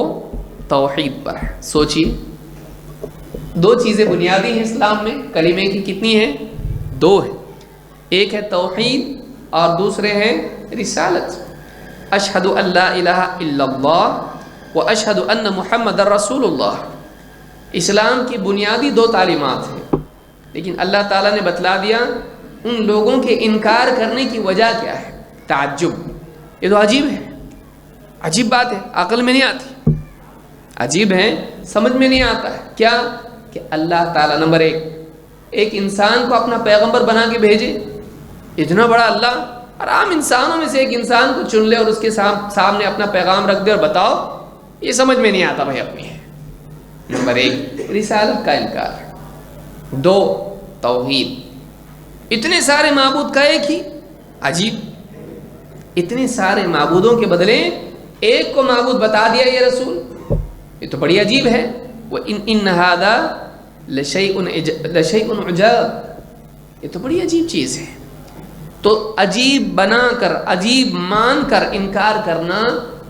توحید پر. سوچیے، دو چیزیں بنیادی ہیں اسلام میں کلمے کی، کتنی ہیں؟ دو ہیں. ایک ہے توحید اور دوسرے ہے رسالت. اشہد ان لا الہ الا اللہ و اشہد ان محمد رسول اللہ. اسلام کی بنیادی دو تعلیمات ہیں، لیکن اللہ تعالیٰ نے بتلا دیا ان لوگوں کے انکار کرنے کی وجہ کیا ہے. تعجب. یہ تو عجیب ہے، عجیب بات ہے، عقل میں نہیں آتی. عجیب ہے، سمجھ میں نہیں آتا ہے. کیا کہ اللہ تعالیٰ نمبر ایک انسان کو اپنا پیغمبر بنا کے بھیجے. اتنا بڑا اللہ اور عام انسانوں میں سے ایک انسان کو چن لے اور اس کے سامنے اپنا پیغام رکھ دے اور بتاؤ، یہ سمجھ میں نہیں آتا بھائی اپنی ہے. نمبر ایک رسالت کا انکار، دو توحید. اتنے سارے معبود کا ایک ہی، عجیب. اتنے سارے معبودوں کے بدلے ایک کو معبود بتا دیا یہ رسول، یہ تو بڑی عجیب ہے. وَإِنَّ هَذَا لَشَيْءٌ عُجَابٌ، یہ تو بڑی عجیب چیز ہے. تو عجیب بنا کر، عجیب مان کر انکار کرنا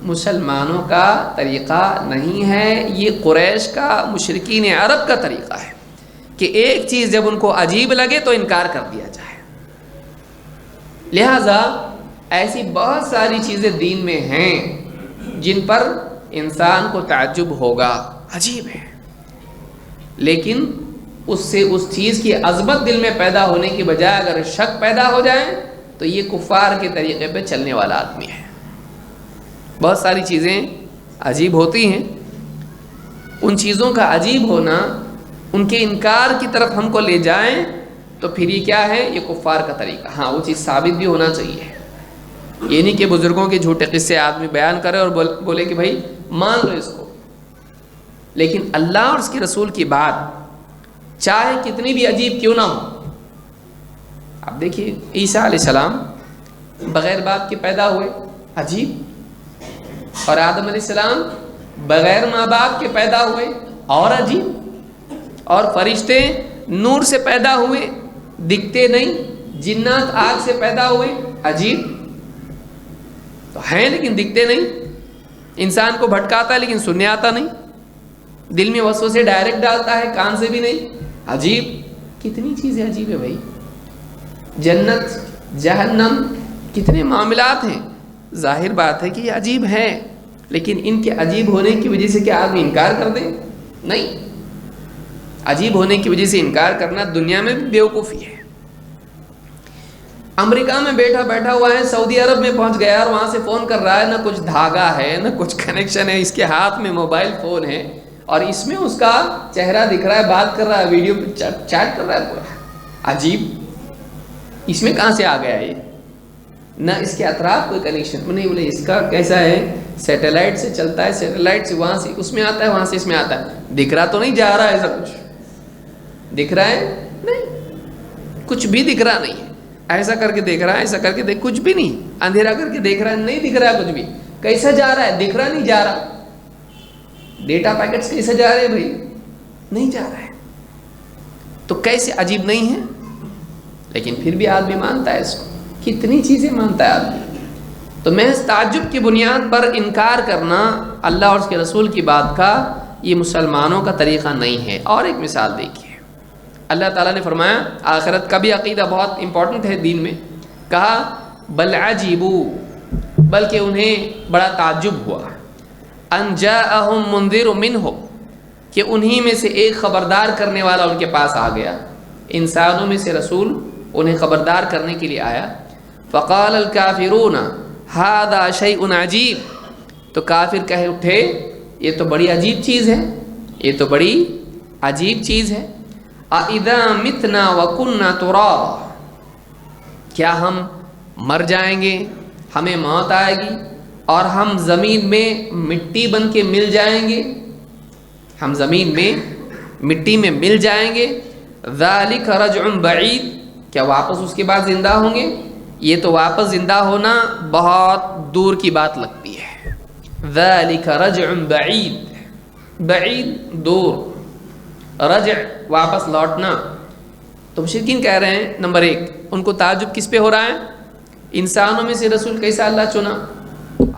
مسلمانوں کا طریقہ نہیں ہے، یہ قریش کا، مشرکین عرب کا طریقہ ہے کہ ایک چیز جب ان کو عجیب لگے تو انکار کر دیا جائے. لہذا ایسی بہت ساری چیزیں دین میں ہیں جن پر انسان کو تعجب ہوگا، عجیب ہے، لیکن اس سے اس چیز کی عظمت دل میں پیدا ہونے کی بجائے اگر شک پیدا ہو جائے تو یہ کفار کے طریقے پہ چلنے والا آدمی ہے. بہت ساری چیزیں عجیب ہوتی ہیں، ان چیزوں کا عجیب ہونا ان کے انکار کی طرف ہم کو لے جائیں تو پھر یہ کیا ہے؟ یہ کفار کا طریقہ. ہاں وہ چیز ثابت بھی ہونا چاہیے. یہ نہیں کہ بزرگوں کے جھوٹے قصے آدمی بیان کرے اور بولے کہ بھائی مان لو اس کو، لیکن اللہ اور اس کے رسول کی بات چاہے کتنی بھی عجیب کیوں نہ ہو. اب دیکھیے عیسیٰ علیہ السلام بغیر باپ کے پیدا ہوئے، عجیب. اور آدم علیہ السلام بغیر ماں باپ کے پیدا ہوئے، اور عجیب. اور فرشتے نور سے پیدا ہوئے، دکھتے نہیں. جنات آگ سے پیدا ہوئے، عجیب. تو ہیں لیکن دکھتے نہیں. انسان کو بھٹکاتا ہے لیکن سننے آتا نہیں. دل میں وسوسے ڈائریکٹ ڈالتا ہے، کان سے بھی نہیں، عجیب. کتنی چیزیں عجیب ہے بھائی. جنت، جہنم، کتنے معاملات ہیں. ظاہر بات ہے کہ یہ عجیب ہے، لیکن ان کے عجیب ہونے کی وجہ سے کیا آدمی انکار کر دے؟ نہیں. عجیب ہونے کی وجہ سے انکار کرنا دنیا میں بھی بیوقوفی ہے. امریکہ میں بیٹھا ہوا ہے، سعودی عرب میں پہنچ گیا اور وہاں سے فون کر رہا ہے، نہ کچھ دھاگا ہے نہ کچھ کنیکشن ہے، اس کے ہاتھ میں موبائل فون ہے اور اس میں اس کا چہرہ دکھ رہا ہے، بات کر رہا ہے، ویڈیو پہ چیٹ کر رہا ہے پورا. عجیب. اس میں کہاں سے آ گیا یہ؟ نہ اس کے اطراف کوئی کنیکشن نہیں. بولے اس کا کیسا ہے؟ سیٹلائٹ سے چلتا ہے، سیٹلائٹ سے وہاں سے اس میں آتا ہے، وہاں سے اس میں آتا ہے. دکھ رہا تو نہیں جا رہا ہے، ایسا کچھ دکھ رہا ہے نہیں، کچھ بھی دکھ رہا نہیں ہے. ایسا کر کے دیکھ رہا ہے، ایسا کر کے دیکھ، کچھ بھی نہیں. اندھیرا کر کے دیکھ رہا ہے، نہیں دکھ رہا ہے کچھ بھی. کیسا جا رہا ہے؟ دکھ رہا نہیں جا رہا. ڈیٹا پیکٹس کیسے جا رہے ہیں بھائی؟ نہیں جا رہا ہے. تو کیسے عجیب نہیں ہے؟ لیکن پھر بھی آدمی مانتا ہے اس کو. کتنی چیزیں مانتا ہے آدمی. تو محض تعجب کی بنیاد پر انکار کرنا اللہ اور اس کے رسول کی بات کا یہ مسلمانوں کا طریقہ نہیں ہے. اور ایک مثال دیکھیے، اللہ تعالیٰ نے فرمایا، آخرت کا بھی عقیدہ بہت امپورٹنٹ ہے دین میں. کہا بل عجیبوا، بلکہ انہیں بڑا تعجب ہوا، ان جاءہم منذر منہم، کہ انہی میں سے ایک خبردار کرنے والا ان کے پاس آ گیا. انسانوں میں سے رسول انہیں خبردار کرنے کے لیے آیا. فقال الکافرون ھذا شیء عجیب، تو کافر کہہ اٹھے یہ تو بڑی عجیب چیز ہے، یہ تو بڑی عجیب چیز ہے. اذا متنا وکنا ترابا، کیا ہم مر جائیں گے، ہمیں موت آئے گی اور ہم زمین میں مٹی بن کے مل جائیں گے، ہم زمین میں مٹی میں مل جائیں گے، ذالک رجع بعید، کیا واپس اس کے بعد زندہ ہوں گے؟ یہ تو واپس زندہ ہونا بہت دور کی بات لگتی ہے. ذالک رجع بعید، بعید دور، رجع واپس لوٹنا. تو مشرکین کہہ رہے ہیں نمبر 1 ان کو تعجب کس پہ ہو رہا ہے؟ انسانوں میں سے رسول کیسا اللہ چنا؟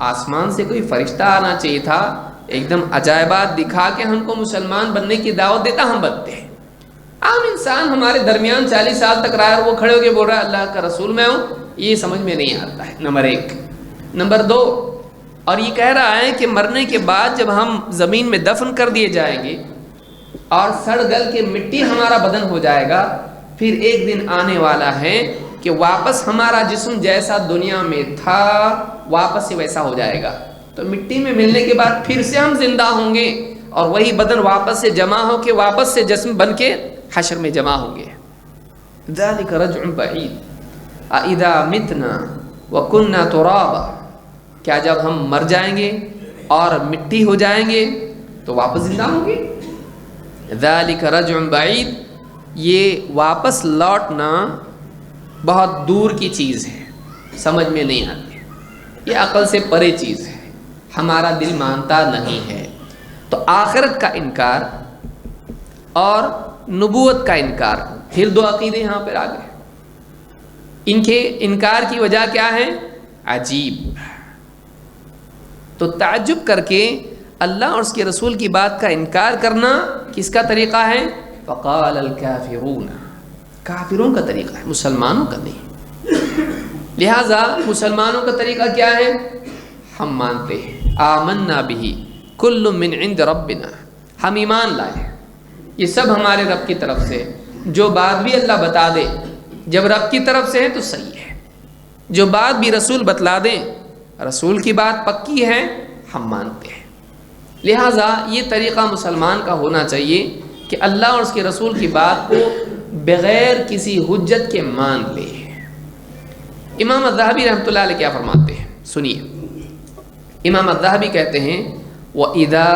آسمان سے کوئی فرشتہ آنا چاہیے تھا، ایک دم عجائبات دکھا کے ہم کو مسلمان بننے کی دعوت دیتا، ہم بنتے ہیں. عام انسان ہمارے درمیان 40 سال تک رہا ہے، وہ کھڑے ہو کے بول رہا ہے اللہ کا رسول میں ہوں، یہ سمجھ میں نہیں آتا ہے. نمبر 1. نمبر 2، اور یہ کہہ رہا ہے کہ مرنے کے بعد جب ہم زمین میں دفن کر دیے جائیں گے اور سڑ گل کے مٹی ہمارا بدن ہو جائے گا، پھر ایک دن آنے والا ہے کہ واپس ہمارا جسم جیسا دنیا میں تھا واپس سے ویسا ہو جائے گا. تو مٹی میں ملنے کے بعد پھر سے ہم زندہ ہوں گے اور وہی بدن واپس سے جمع ہو کے واپس سے جسم بن کے حشر میں جمع ہوں گے. ذالک رجع بعید اذا متنا وکنا ترابا، کیا جب ہم مر جائیں گے اور مٹی ہو جائیں گے تو واپس زندہ ہوں گے؟ ذالک رجع بعید، یہ واپس لوٹنا بہت دور کی چیز ہے، سمجھ میں نہیں آتی، یہ عقل سے پرے چیز ہے، ہمارا دل مانتا نہیں ہے. تو آخرت کا انکار اور نبوت کا انکار، پھر 2 عقیدے یہاں پر آ گئے. ان کے انکار کی وجہ کیا ہے؟ عجیب. تو تعجب کر کے اللہ اور اس کے رسول کی بات کا انکار کرنا کس کا طریقہ ہے؟ فقال الکافرون، کافروں کا طریقہ ہے، مسلمانوں کا نہیں. لہذا مسلمانوں کا طریقہ کیا ہے؟ ہم مانتے ہیں آمنا بہ کل من عند ربنا، ہم ایمان لائے یہ سب ہمارے رب کی طرف سے، جو بات بھی اللہ بتا دے جب رب کی طرف سے ہے تو صحیح ہے، جو بات بھی رسول بتلا دیں رسول کی بات پکی ہے ہم مانتے ہیں. لہٰذا یہ طریقہ مسلمان کا ہونا چاہیے کہ اللہ اور اس کے رسول کی بات کو بغیر کسی حجت کے مان لے. امام الذہبی رحمۃ اللہ علیہ کیا فرماتے ہیں سنیے. امام الذہبی کہتے ہیں وَإِذَا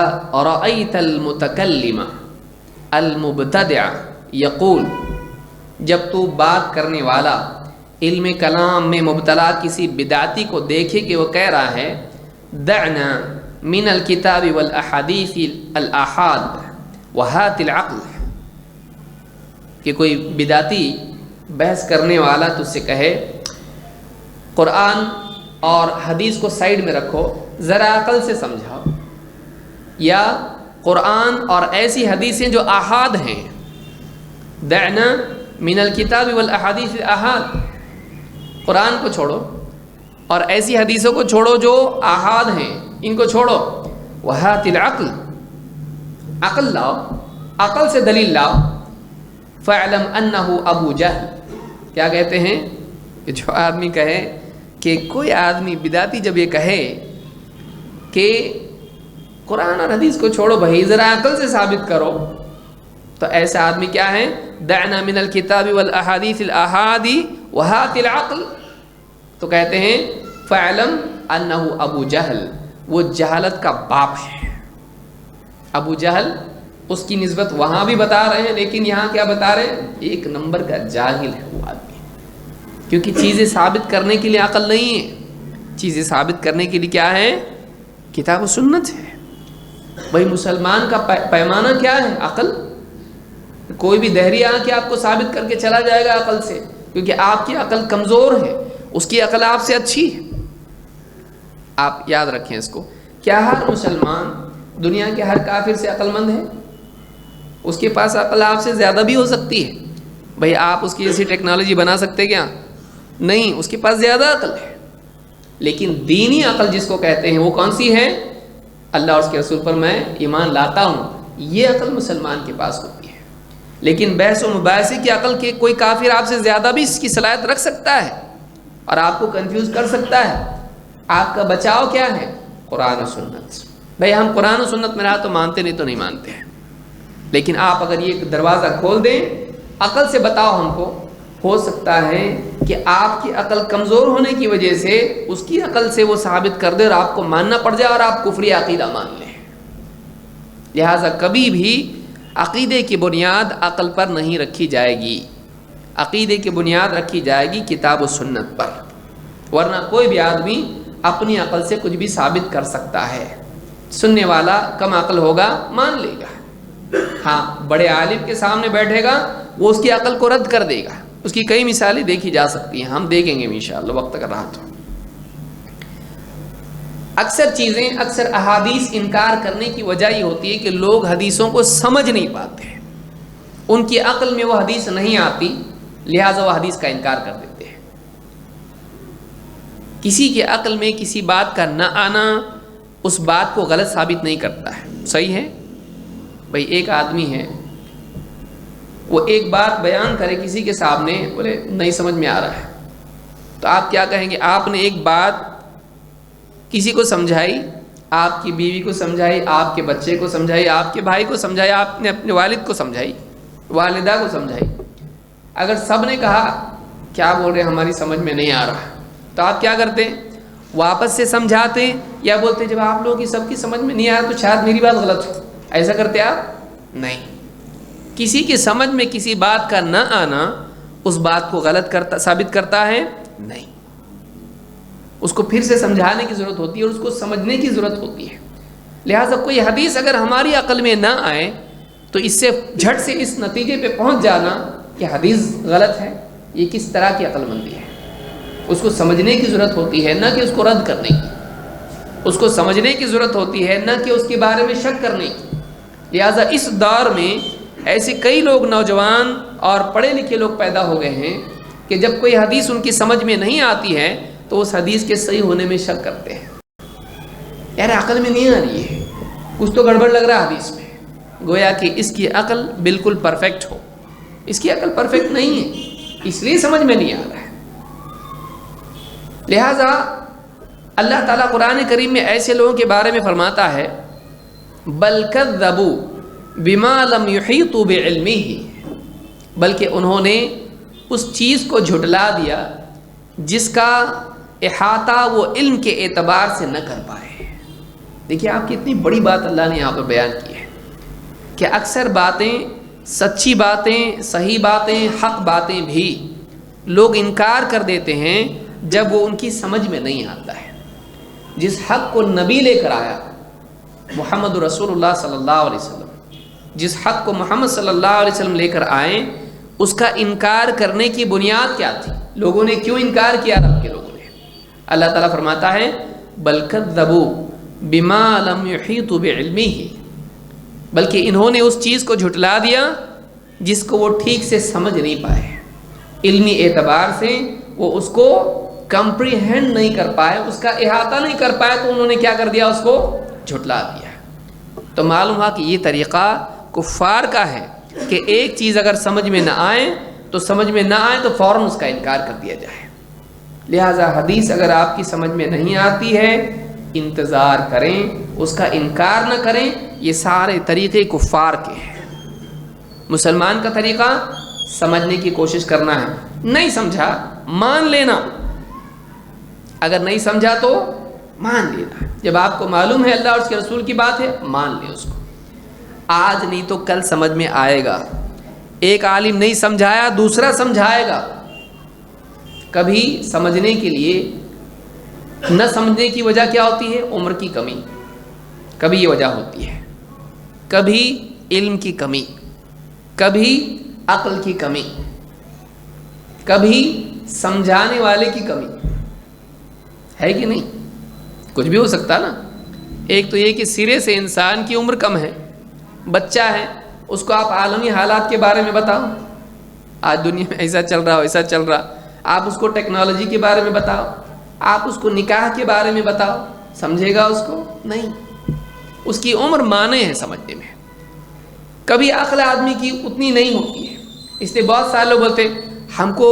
رَأَيْتَ الْمُتَكَلِّمَ الْمُبْتَدِعَ يَقُولُ، جب تو بات کرنے والا علم کلام میں مبتلا کسی بدعتی کو دیکھے کہ وہ کہہ رہا ہے دعنا من الکتاب والاحادیث الاحاد وہات العقل، کہ کوئی بدعتی بحث کرنے والا تجھ سے کہے قرآن اور حدیث کو سائیڈ میں رکھو، ذرا عقل سے سمجھاؤ، یا قرآن اور ایسی حدیثیں جو احاد ہیں، دعنا من الکتاب والاحادیث الاحاد، قرآن کو چھوڑو اور ایسی حدیثوں کو چھوڑو جو احاد ہیں، ان کو چھوڑو، وہات العقل، عقل لاؤ، عقل سے دلیل لاؤ. فاعلم انہ ابو جہل، کیا کہتے ہیں کہ جو آدمی کہے کہ کوئی آدمی بدعتی جب یہ کہے کہ قرآن اور حدیث کو چھوڑو بھائی ذرا عقل سے ثابت کرو، تو ایسا آدمی کیا ہے؟ دعنا من الکتاب والاحادیث الاحاد وہات العقل. تو کہتے ہیں فاعلم انہ ابو جہل، وہ جہالت کا باپ ہے. ابو جہل اس کی نسبت وہاں بھی بتا رہے ہیں لیکن یہاں کیا بتا رہے ہیں؟ 1 نمبر کا جاہل ہے وہ آدمی، کیونکہ چیزیں ثابت کرنے کے لیے عقل نہیں ہے، چیزیں ثابت کرنے کے لیے کیا ہے؟ کتاب و سنت ہے. بھائی مسلمان کا پیمانہ کیا ہے؟ عقل. کوئی بھی دہری آ کے آپ کو ثابت کر کے چلا جائے گا عقل سے، کیونکہ آپ کی عقل کمزور ہے، اس کی عقل آپ سے اچھی ہے. آپ یاد رکھیں اس کو. کیا ہر مسلمان دنیا کے ہر کافر سے عقل مند ہے؟ اس کے پاس عقل آپ سے زیادہ بھی ہو سکتی ہے. بھائی آپ اس کی جیسی ٹیکنالوجی بنا سکتے کیا؟ نہیں، اس کے پاس زیادہ عقل ہے. لیکن دینی عقل جس کو کہتے ہیں وہ کون سی ہے؟ اللہ اور اس کے رسول پر میں ایمان لاتا ہوں، یہ عقل مسلمان کے پاس ہوتی ہے. لیکن بحث و مباحثے کی عقل کے کوئی کافر آپ سے زیادہ بھی اس کی صلاحیت رکھ سکتا ہے اور آپ کو کنفیوز کر سکتا ہے. آپ کا بچاؤ کیا ہے؟ قرآن و سنت. بھائی ہم قرآن و سنت میں رہا تو مانتے، نہیں تو نہیں مانتے ہیں. لیکن آپ اگر یہ دروازہ کھول دیں عقل سے بتاؤ ہم کو، ہو سکتا ہے کہ کہ آپ کی عقل کمزور ہونے کی وجہ سے اس کی عقل سے وہ ثابت کر دے اور آپ کو ماننا پڑ جائے اور آپ کفری عقیدہ مان لیں۔ لہٰذا کبھی بھی عقیدے کی بنیاد عقل پر نہیں رکھی جائے گی، عقیدے کی بنیاد رکھی جائے گی کتاب و سنت پر، ورنہ کوئی بھی آدمی اپنی عقل سے کچھ بھی ثابت کر سکتا ہے۔ سننے والا کم عقل ہوگا مان لے گا، ہاں بڑے عالم کے سامنے بیٹھے گا وہ اس کی عقل کو رد کر دے گا۔ اس کی کئی مثالیں دیکھی جا سکتی ہیں، ہم دیکھیں گے انشاءاللہ وقت اگر رہا تو۔ اکثر احادیث انکار کرنے کی وجہ یہ ہوتی ہے کہ لوگ حدیثوں کو سمجھ نہیں پاتے ہیں، ان کی عقل میں وہ حدیث نہیں آتی، لہٰذا وہ حدیث کا انکار کر دیتے ہیں۔ کسی کے عقل میں کسی بات کا نہ آنا اس بات کو غلط ثابت نہیں کرتا ہے، صحیح ہے؟ بھئی ایک آدمی ہے، وہ ایک بات بیان کرے کسی کے سامنے، بولے نہیں سمجھ میں آ رہا ہے، تو آپ کیا کہیں گے؟ آپ نے ایک بات کسی کو سمجھائی، آپ کی بیوی کو سمجھائی، آپ کے بچے کو سمجھائی، آپ کے بھائی کو سمجھائی، آپ نے اپنے والد کو سمجھائی، والدہ کو سمجھائی۔ اگر سب نے کہا کیا بول رہے ہماری سمجھ میں نہیں آ رہا، تو آپ کیا کرتے؟ واپس سے سمجھاتے یا بولتے جب آپ لوگوں کی سب کی سمجھ میں نہیں آ رہا تو شاید میری بات غلط ہو، ایسا کرتے آپ؟ نہیں۔ کسی کی سمجھ میں کسی بات کا نہ آنا اس بات کو غلط ثابت کرتا ہے؟ نہیں۔ اس کو پھر سے سمجھانے کی ضرورت ہوتی ہے اور اس کو سمجھنے کی ضرورت ہوتی ہے۔ لہٰذا کوئی حدیث اگر ہماری عقل میں نہ آئے تو اس سے جھٹ سے اس نتیجے پہ پہنچ جانا کہ حدیث غلط ہے، یہ کس طرح کی عقل مندی ہے؟ اس کو سمجھنے کی ضرورت ہوتی ہے، نہ کہ اس کو رد کرنے کی۔ اس کو سمجھنے کی ضرورت ہوتی ہے، نہ کہ اس کے بارے میں شک کرنے کی۔ لہٰذا اس دور میں ایسے کئی لوگ نوجوان اور پڑھے لکھے لوگ پیدا ہو گئے ہیں کہ جب کوئی حدیث ان کی سمجھ میں نہیں آتی ہے تو اس حدیث کے صحیح ہونے میں شک کرتے ہیں، یار عقل میں نہیں آ رہی ہے، کچھ تو گڑبڑ لگ رہا ہے حدیث میں، گویا کہ اس کی عقل بالکل پرفیکٹ ہو۔ اس کی عقل پرفیکٹ نہیں ہے، اس لیے سمجھ میں نہیں آ رہا ہے۔ لہٰذا اللہ تعالیٰ قرآن کریم میں ایسے لوگوں کے بارے میں فرماتا ہے بل کذبوا بما لم یحیطوا بعلمہ، بلکہ انہوں نے اس چیز کو جھٹلا دیا جس کا احاطہ وہ علم کے اعتبار سے نہ کر پائے۔ دیکھیے آپ کی اتنی بڑی بات اللہ نے یہاں پر بیان کی ہے کہ اکثر باتیں، سچی باتیں، صحیح باتیں، حق باتیں بھی لوگ انکار کر دیتے ہیں جب وہ ان کی سمجھ میں نہیں آتا ہے۔ جس حق کو نبی لے کر آیا محمد رسول اللہ صلی اللہ علیہ وسلم، جس حق کو محمد صلی اللہ علیہ وسلم لے کر آئے، اس کا انکار کرنے کی بنیاد کیا تھی؟ لوگوں نے کیوں انکار کیا؟ رب کے لوگوں نے۔ اللہ تعالیٰ فرماتا ہے بل کذبوا بما لم یحیطوا بعلمہ، بلکہ انہوں نے اس چیز کو جھٹلا دیا جس کو وہ ٹھیک سے سمجھ نہیں پائے، علمی اعتبار سے وہ اس کو کمپریہینڈ نہیں کر پائے، اس کا احاطہ نہیں کر پائے، تو انہوں نے کیا کر دیا؟ اس کو جھٹلا دیا۔ تو معلوم ہوا کہ یہ طریقہ کفار کا ہے کہ ایک چیز اگر سمجھ میں نہ آئے تو سمجھ میں نہ آئے تو فوراً اس کا انکار کر دیا جائے۔ لہٰذا حدیث اگر آپ کی سمجھ میں نہیں آتی ہے انتظار کریں، اس کا انکار نہ کریں۔ یہ سارے طریقے کفار کے ہیں۔ مسلمان کا طریقہ سمجھنے کی کوشش کرنا ہے، نہیں سمجھا مان لینا، اگر نہیں سمجھا تو مان لینا۔ جب آپ کو معلوم ہے اللہ اور اس کے رسول کی بات ہے مان لیں اس کو، آج نہیں تو کل سمجھ میں آئے گا۔ ایک عالم نہیں سمجھایا دوسرا سمجھائے گا۔ کبھی سمجھنے کے لیے نہ سمجھنے کی وجہ کیا ہوتی ہے؟ عمر کی کمی، کبھی یہ وجہ ہوتی ہے، کبھی علم کی کمی، کبھی عقل کی کمی، کبھی سمجھانے والے کی کمی، ہے کہ نہیں؟ کچھ بھی ہو سکتا نا۔ ایک تو یہ کہ سرے سے انسان کی عمر کم ہے، بچہ ہے، اس کو آپ عالمی حالات کے بارے میں بتاؤ، آج دنیا میں ایسا چل رہا ہو ایسا چل رہا، آپ اس کو ٹیکنالوجی کے بارے میں بتاؤ، آپ اس کو نکاح کے بارے میں بتاؤ، سمجھے گا اس کو؟ نہیں، اس کی عمر مانے ہے سمجھنے میں۔ کبھی عقل آدمی کی اتنی نہیں ہوتی ہے، اس لیے بہت سارے لوگ بولتے ہم کو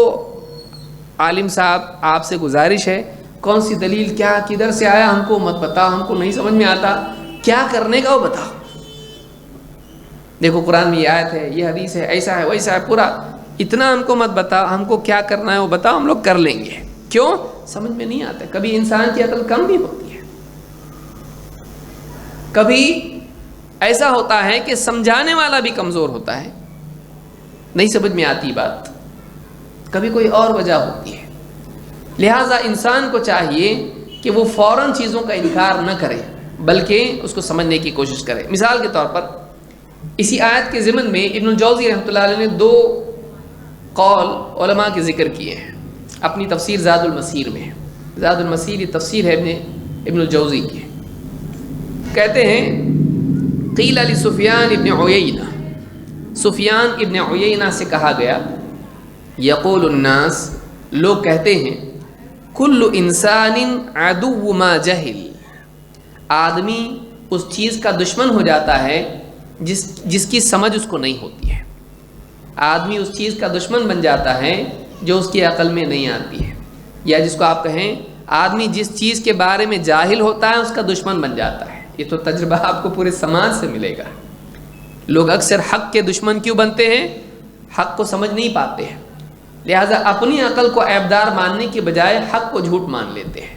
عالم صاحب آپ سے گزارش ہے، کون سی دلیل کیا کدھر سے آیا ہم کو مت بتاؤ، ہم کو نہیں سمجھ میں آتا، کیا کرنے کا وہ بتاؤ۔ دیکھو قرآن میں یہ آیت ہے، یہ حدیث ہے، ایسا ہے ویسا ہے، پورا اتنا ہم کو مت بتا، ہم کو کیا کرنا ہے وہ بتاؤ، ہم لوگ کر لیں گے۔ کیوں؟ سمجھ میں نہیں آتا۔ کبھی انسان کی عقل کم بھی ہوتی ہے، کبھی ایسا ہوتا ہے کہ سمجھانے والا بھی کمزور ہوتا ہے، نہیں سمجھ میں آتی بات، کبھی کوئی اور وجہ ہوتی ہے۔ لہٰذا انسان کو چاہیے کہ وہ فوراً چیزوں کا انکار نہ کرے، بلکہ اس کو سمجھنے کی کوشش کرے۔ مثال کے طور پر اسی آیت کے ضمن میں ابن الجوزی رحمۃ اللہ علیہ نے 2 قول علماء کے ذکر کیے ہیں اپنی تفسیر زاد المسیر میں۔ زاد المسیر یہ تفسیر ہے ابن الجوزی کی۔ کہتے ہیں قیل لسفیان ابن عیینہ، سفیان ابن عیینہ سے کہا گیا، یقول الناس، لوگ کہتے ہیں، کل انسان عدو ما جہل، آدمی اس چیز کا دشمن ہو جاتا ہے جس کی سمجھ اس کو نہیں ہوتی ہے۔ آدمی اس چیز کا دشمن بن جاتا ہے جو اس کی عقل میں نہیں آتی ہے، یا جس کو آپ کہیں آدمی جس چیز کے بارے میں جاہل ہوتا ہے اس کا دشمن بن جاتا ہے۔ یہ تو تجربہ آپ کو پورے سماج سے ملے گا۔ لوگ اکثر حق کے دشمن کیوں بنتے ہیں؟ حق کو سمجھ نہیں پاتے ہیں، لہٰذا اپنی عقل کو عیبدار ماننے کے بجائے حق کو جھوٹ مان لیتے ہیں۔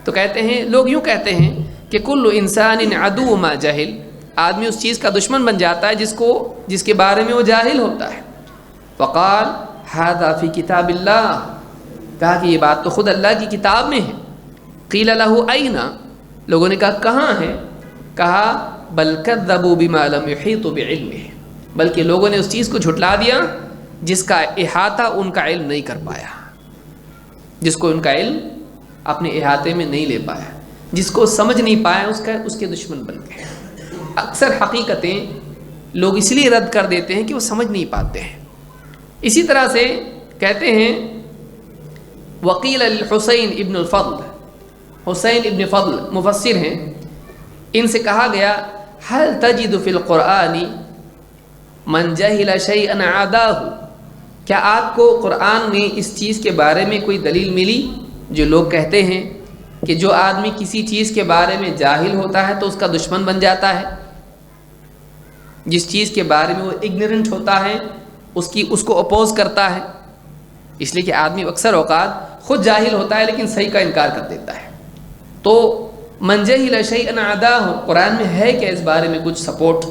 تو کہتے ہیں، لوگ یوں کہتے ہیں کہ کل انسان عدو ما جہل، آدمی اس چیز کا دشمن بن جاتا ہے جس کے بارے میں وہ جاہل ہوتا ہے۔ فقال ھذا فی کتاب اللہ، کہا کہ یہ بات تو خود اللہ کی کتاب میں ہے۔ قیل لہ این، لوگوں نے کہا کہاں ہے؟ کہا بل کذبوا بما لم یحیطوا بعلمہ، بلکہ لوگوں نے اس چیز کو جھٹلا دیا جس کا احاطہ ان کا علم نہیں کر پایا، جس کو ان کا علم اپنے احاطے میں نہیں لے پایا، جس کو سمجھ نہیں پایا اس کے دشمن بن گئے۔ اکثر حقیقتیں لوگ اس لیے رد کر دیتے ہیں کہ وہ سمجھ نہیں پاتے ہیں۔ اسی طرح سے کہتے ہیں وقیل الحسین ابن الفضل، حسین ابن فضل مفسر ہیں، ان سے کہا گیا هل تجد فی القرآن من جہل شیئا عاداہ، کیا آپ کو قرآن میں اس چیز کے بارے میں کوئی دلیل ملی جو لوگ کہتے ہیں کہ جو آدمی کسی چیز کے بارے میں جاہل ہوتا ہے تو اس کا دشمن بن جاتا ہے؟ جس چیز کے بارے میں وہ اگنورنٹ ہوتا ہے اس کو اپوز کرتا ہے، اس لیے کہ آدمی اکثر اوقات خود جاہل ہوتا ہے لیکن صحیح کا انکار کر دیتا ہے۔ تو من جہل شیئا عاداہ، قرآن میں ہے کہ اس بارے میں کچھ سپورٹ؟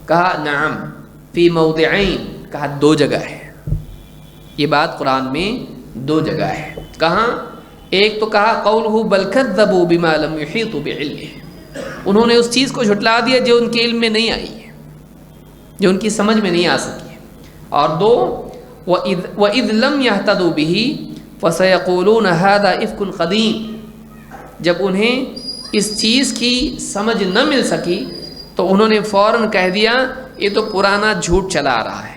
کہا نعم فی موضعین، کہا 2 جگہ ہے، یہ بات قرآن میں 2 جگہ ہے۔ کہاں؟ ایک تو کہا قولہ بل کذبوا بما لم یحیطوا بعلمہ، انہوں نے اس چیز کو جھٹلا دیا جو ان کے علم میں نہیں آئی ہے، جو ان کی سمجھ میں نہیں آ سکی ہے۔ اور 2 وَإِذْ لَمْ يَهْتَدُوا بِهِ فَسَيَقُولُونَ هَذَا إِفْكٌ قَدِيمٌ، جب انہیں اس چیز کی سمجھ نہ مل سکی تو انہوں نے فوراً کہہ دیا یہ تو پرانا جھوٹ چلا آ رہا ہے،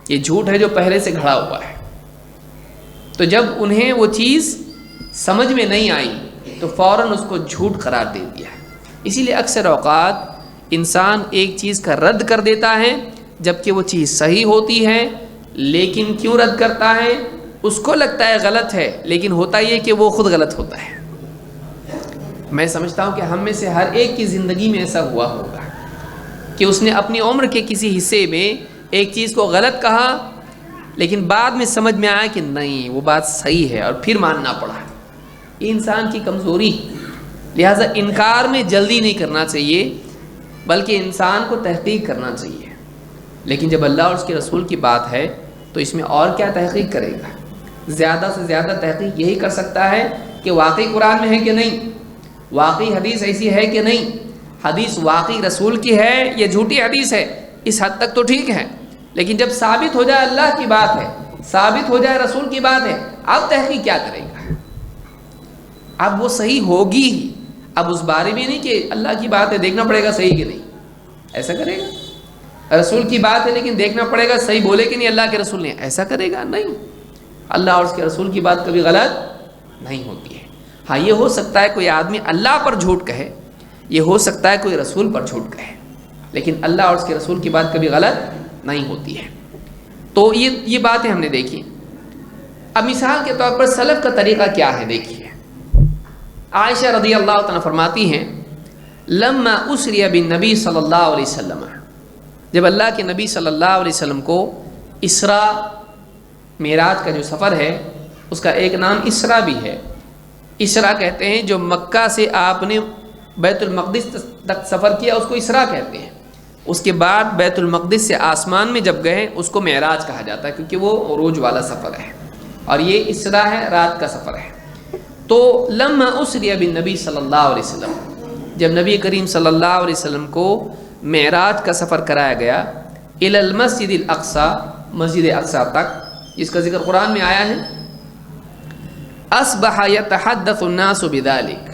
یہ جھوٹ ہے جو پہلے سے گھڑا ہوا ہے۔ تو جب انہیں وہ چیز سمجھ میں نہیں آئی تو فوراً اس کو جھوٹ قرار دے دیا۔ اسی لیے اکثر اوقات انسان ایک چیز کا رد کر دیتا ہے جبکہ وہ چیز صحیح ہوتی ہے، لیکن کیوں رد کرتا ہے؟ اس کو لگتا ہے غلط ہے، لیکن ہوتا یہ کہ وہ خود غلط ہوتا ہے۔ میں سمجھتا ہوں کہ ہم میں سے ہر ایک کی زندگی میں ایسا ہوا ہوگا کہ اس نے اپنی عمر کے کسی حصے میں ایک چیز کو غلط کہا، لیکن بعد میں سمجھ میں آیا کہ نہیں وہ بات صحیح ہے، اور پھر ماننا پڑا۔ یہ انسان کی کمزوری، لہٰذا انکار میں جلدی نہیں کرنا چاہیے بلکہ انسان کو تحقیق کرنا چاہیے۔ لیکن جب اللہ اور اس کے رسول کی بات ہے تو اس میں اور کیا تحقیق کرے گا؟ زیادہ سے زیادہ تحقیق یہی کر سکتا ہے کہ واقعی قرآن میں ہے کہ نہیں، واقعی حدیث ایسی ہے کہ نہیں، حدیث واقعی رسول کی ہے یا جھوٹی حدیث ہے۔ اس حد تک تو ٹھیک ہے، لیکن جب ثابت ہو جائے اللہ کی بات ہے، ثابت ہو جائے رسول کی بات ہے، اب تحقیق کیا کرے گا؟ اب وہ صحیح ہوگی ہی، اب اس بارے میں نہیں کہ اللہ کی بات ہے دیکھنا پڑے گا صحیح کہ نہیں، ایسا کرے گا؟ رسول کی بات ہے لیکن دیکھنا پڑے گا صحیح بولے کہ نہیں اللہ کے رسول نے، ایسا کرے گا؟ نہیں، اللہ اور اس کے رسول کی بات کبھی غلط نہیں ہوتی ہے۔ ہاں یہ ہو سکتا ہے کوئی آدمی اللہ پر جھوٹ کہے، یہ ہو سکتا ہے کوئی رسول پر جھوٹ کہے، لیکن اللہ اور اس کے رسول کی بات کبھی غلط نہیں ہوتی ہے۔ تو یہ باتیں ہم نے دیکھی۔ اب مثال کے طور پر سلف کا طریقہ کیا ہے دیکھیے۔ عائشہ رضی اللہ تعالیٰ فرماتی ہیں لما اسری بالنبی صلی اللہ علیہ وسلم، جب اللہ کے نبی صلی اللہ علیہ وسلم کو اسرا معراج کا جو سفر ہے اس کا ایک نام اسرا بھی ہے. اسرا کہتے ہیں جو مکہ سے آپ نے بیت المقدس تک سفر کیا اس کو اسرا کہتے ہیں. اس کے بعد بیت المقدس سے آسمان میں جب گئے اس کو معراج کہا جاتا ہے کیونکہ وہ عروج والا سفر ہے اور یہ اسرا ہے، رات کا سفر ہے. تو لما اسری بالنبی صلی اللہ علیہ وسلم، جب نبی کریم صلی اللہ علیہ وسلم کو معراج کا سفر کرایا گیا الی المسجد الاقصی، مسجد اقصی تک، جس کا ذکر قرآن میں آیا ہے، اصبح یتحدث الناس بذلک،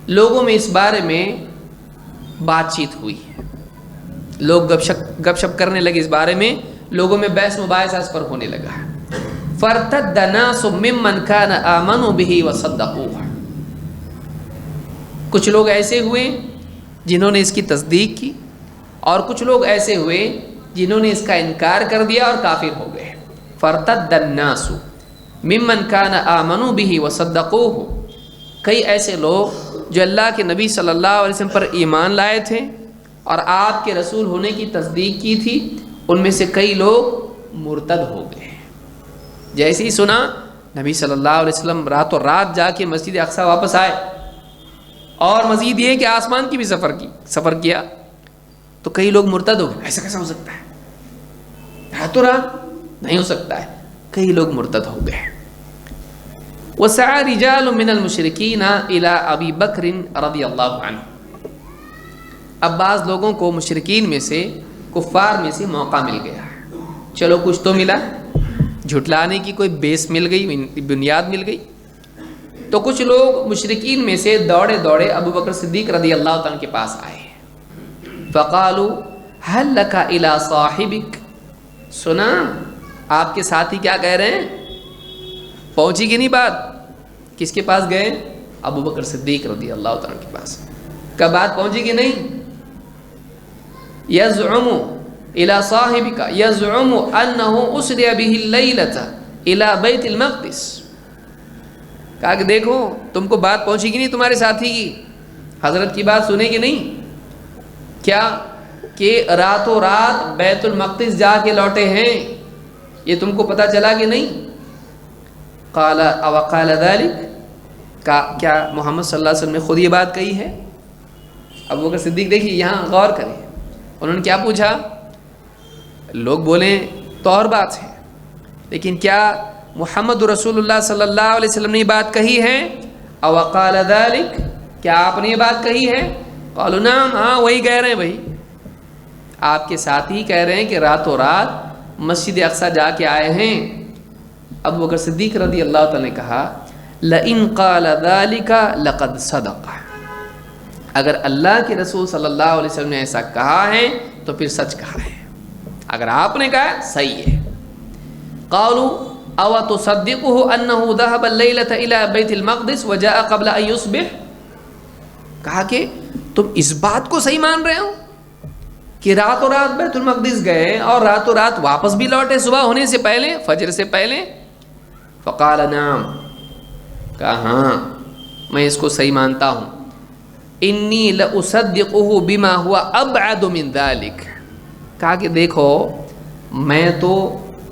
لوگوں میں اس بارے میں بات چیت ہوئی، لوگ گپ شپ کرنے لگے، اس بارے میں لوگوں میں بحث مباحثہ اس پر ہونے لگا. فارتد ناس ممن كان آمنوا به وصدقوه، کچھ لوگ ایسے ہوئے جنہوں نے اس کی تصدیق کی اور کچھ لوگ ایسے ہوئے جنہوں نے اس کا انکار کر دیا اور کافر ہو گئے. فارتد الناس ممن كان آمنوا به وصدقوه، کئی ایسے لوگ جو اللہ کے نبی صلی اللہ علیہ وسلم پر ایمان لائے تھے اور آپ کے رسول ہونے کی تصدیق کی تھی، ان میں سے کئی لوگ مرتد ہو گئے. جیسے ہی سنا نبی صلی اللہ علیہ وسلم راتوں رات جا کے مسجد اقصی واپس آئے اور مزید یہ کہ آسمان کی بھی سفر کیا، تو کئی لوگ مرتد ہو گئے. ایسا کیسا ہو سکتا ہے؟ راتوں رات نہیں ہو سکتا ہے. کئی لوگ مرتد ہو گئے. وسعى رجال من المشرکین الی ابی بکر رضی اللہ عنہ، اب بعض لوگوں کو مشرکین میں سے، کفار میں سے موقع مل گیا، چلو کچھ تو ملا، جھٹلانے کی کوئی بیس مل گئی، بنیاد مل گئی. تو کچھ لوگ مشرکین میں سے دوڑے دوڑے ابو بکر صدیق رضی اللہ عنہ کے پاس آئے. فقالوا هل لك الى صاحبك، سنا آپ کے ساتھی کیا کہہ رہے ہیں؟ پہنچی کہ نہیں بات؟ کس کے پاس گئے؟ ابو بکر صدیق رضی اللہ عنہ کے پاس. کب بات پہنچی کہ نہیں؟ یزعم الى صاحبک یزعم انه اسری به الليلة الى بیت المقدس، کہا کہ دیکھو تم کو بات پہنچی کہ نہیں تمہارے ساتھی کی، حضرت کی بات سنے کہ نہیں؟ کیا کہ راتوں رات بیت المقدس جا کے لوٹے ہیں، یہ تم کو پتہ چلا کہ نہیں؟ قال او قال ذلك، کیا محمد صلی اللہ علیہ وسلم نے خود یہ بات کہی ہے؟ ابو بکر صدیق دیکھیے یہاں غور کریں، انہوں نے کیا پوچھا؟ لوگ بولیں تو اور بات ہے، لیکن کیا محمد رسول اللہ صلی اللہ علیہ وسلم نے یہ بات کہی ہے؟ او قال ذلك، کیا آپ نے یہ بات کہی ہے؟ قالوا نعم، ہاں وہی کہہ رہے ہیں بھائی، آپ کے ساتھی کہہ رہے ہیں کہ راتوں رات مسجد اقصی جا کے آئے ہیں. ابو بکر صدیق رضی اللہ تعالی نے کہا لئن قال ذلك لقد صدق، اگر اللہ کے رسول صلی اللہ علیہ وسلم نے ایسا کہا ہے تو پھر سچ کہا ہے، اگر آپ نے کہا صحیح ہے. قالوا او تصدقه انه ذهب الليلة الى بیت المقدس وجاء قبل ان يصبح، کہا کہ تم اس بات کو صحیح مان رہے ہو کہ راتوں رات بیت المقدس گئے اور راتوں رات واپس بھی لوٹے صبح ہونے سے پہلے، فجر سے پہلے؟ فقال نعم، کہا ہاں میں اس کو صحیح مانتا ہوں. انی لأصدقه بما هو ابعد من ذلك، کہا کہ دیکھو میں تو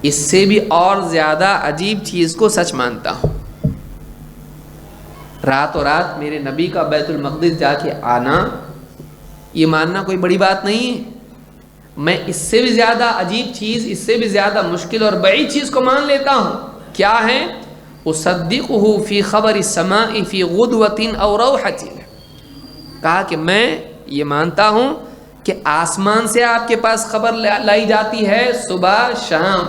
اس سے بھی اور زیادہ عجیب چیز کو سچ مانتا ہوں. راتوں رات میرے نبی کا بیت المقدس جا کے آنا، یہ ماننا کوئی بڑی بات نہیں ہے. میں اس سے بھی زیادہ عجیب چیز، اس سے بھی زیادہ مشکل اور بعید چیز کو مان لیتا ہوں. کیا ہے؟ اصدقه فی خبر السماء فی غدوۃ او روحۃ، کہا کہ میں یہ مانتا ہوں کہ آسمان سے آپ کے پاس خبر لائی جاتی ہے صبح شام،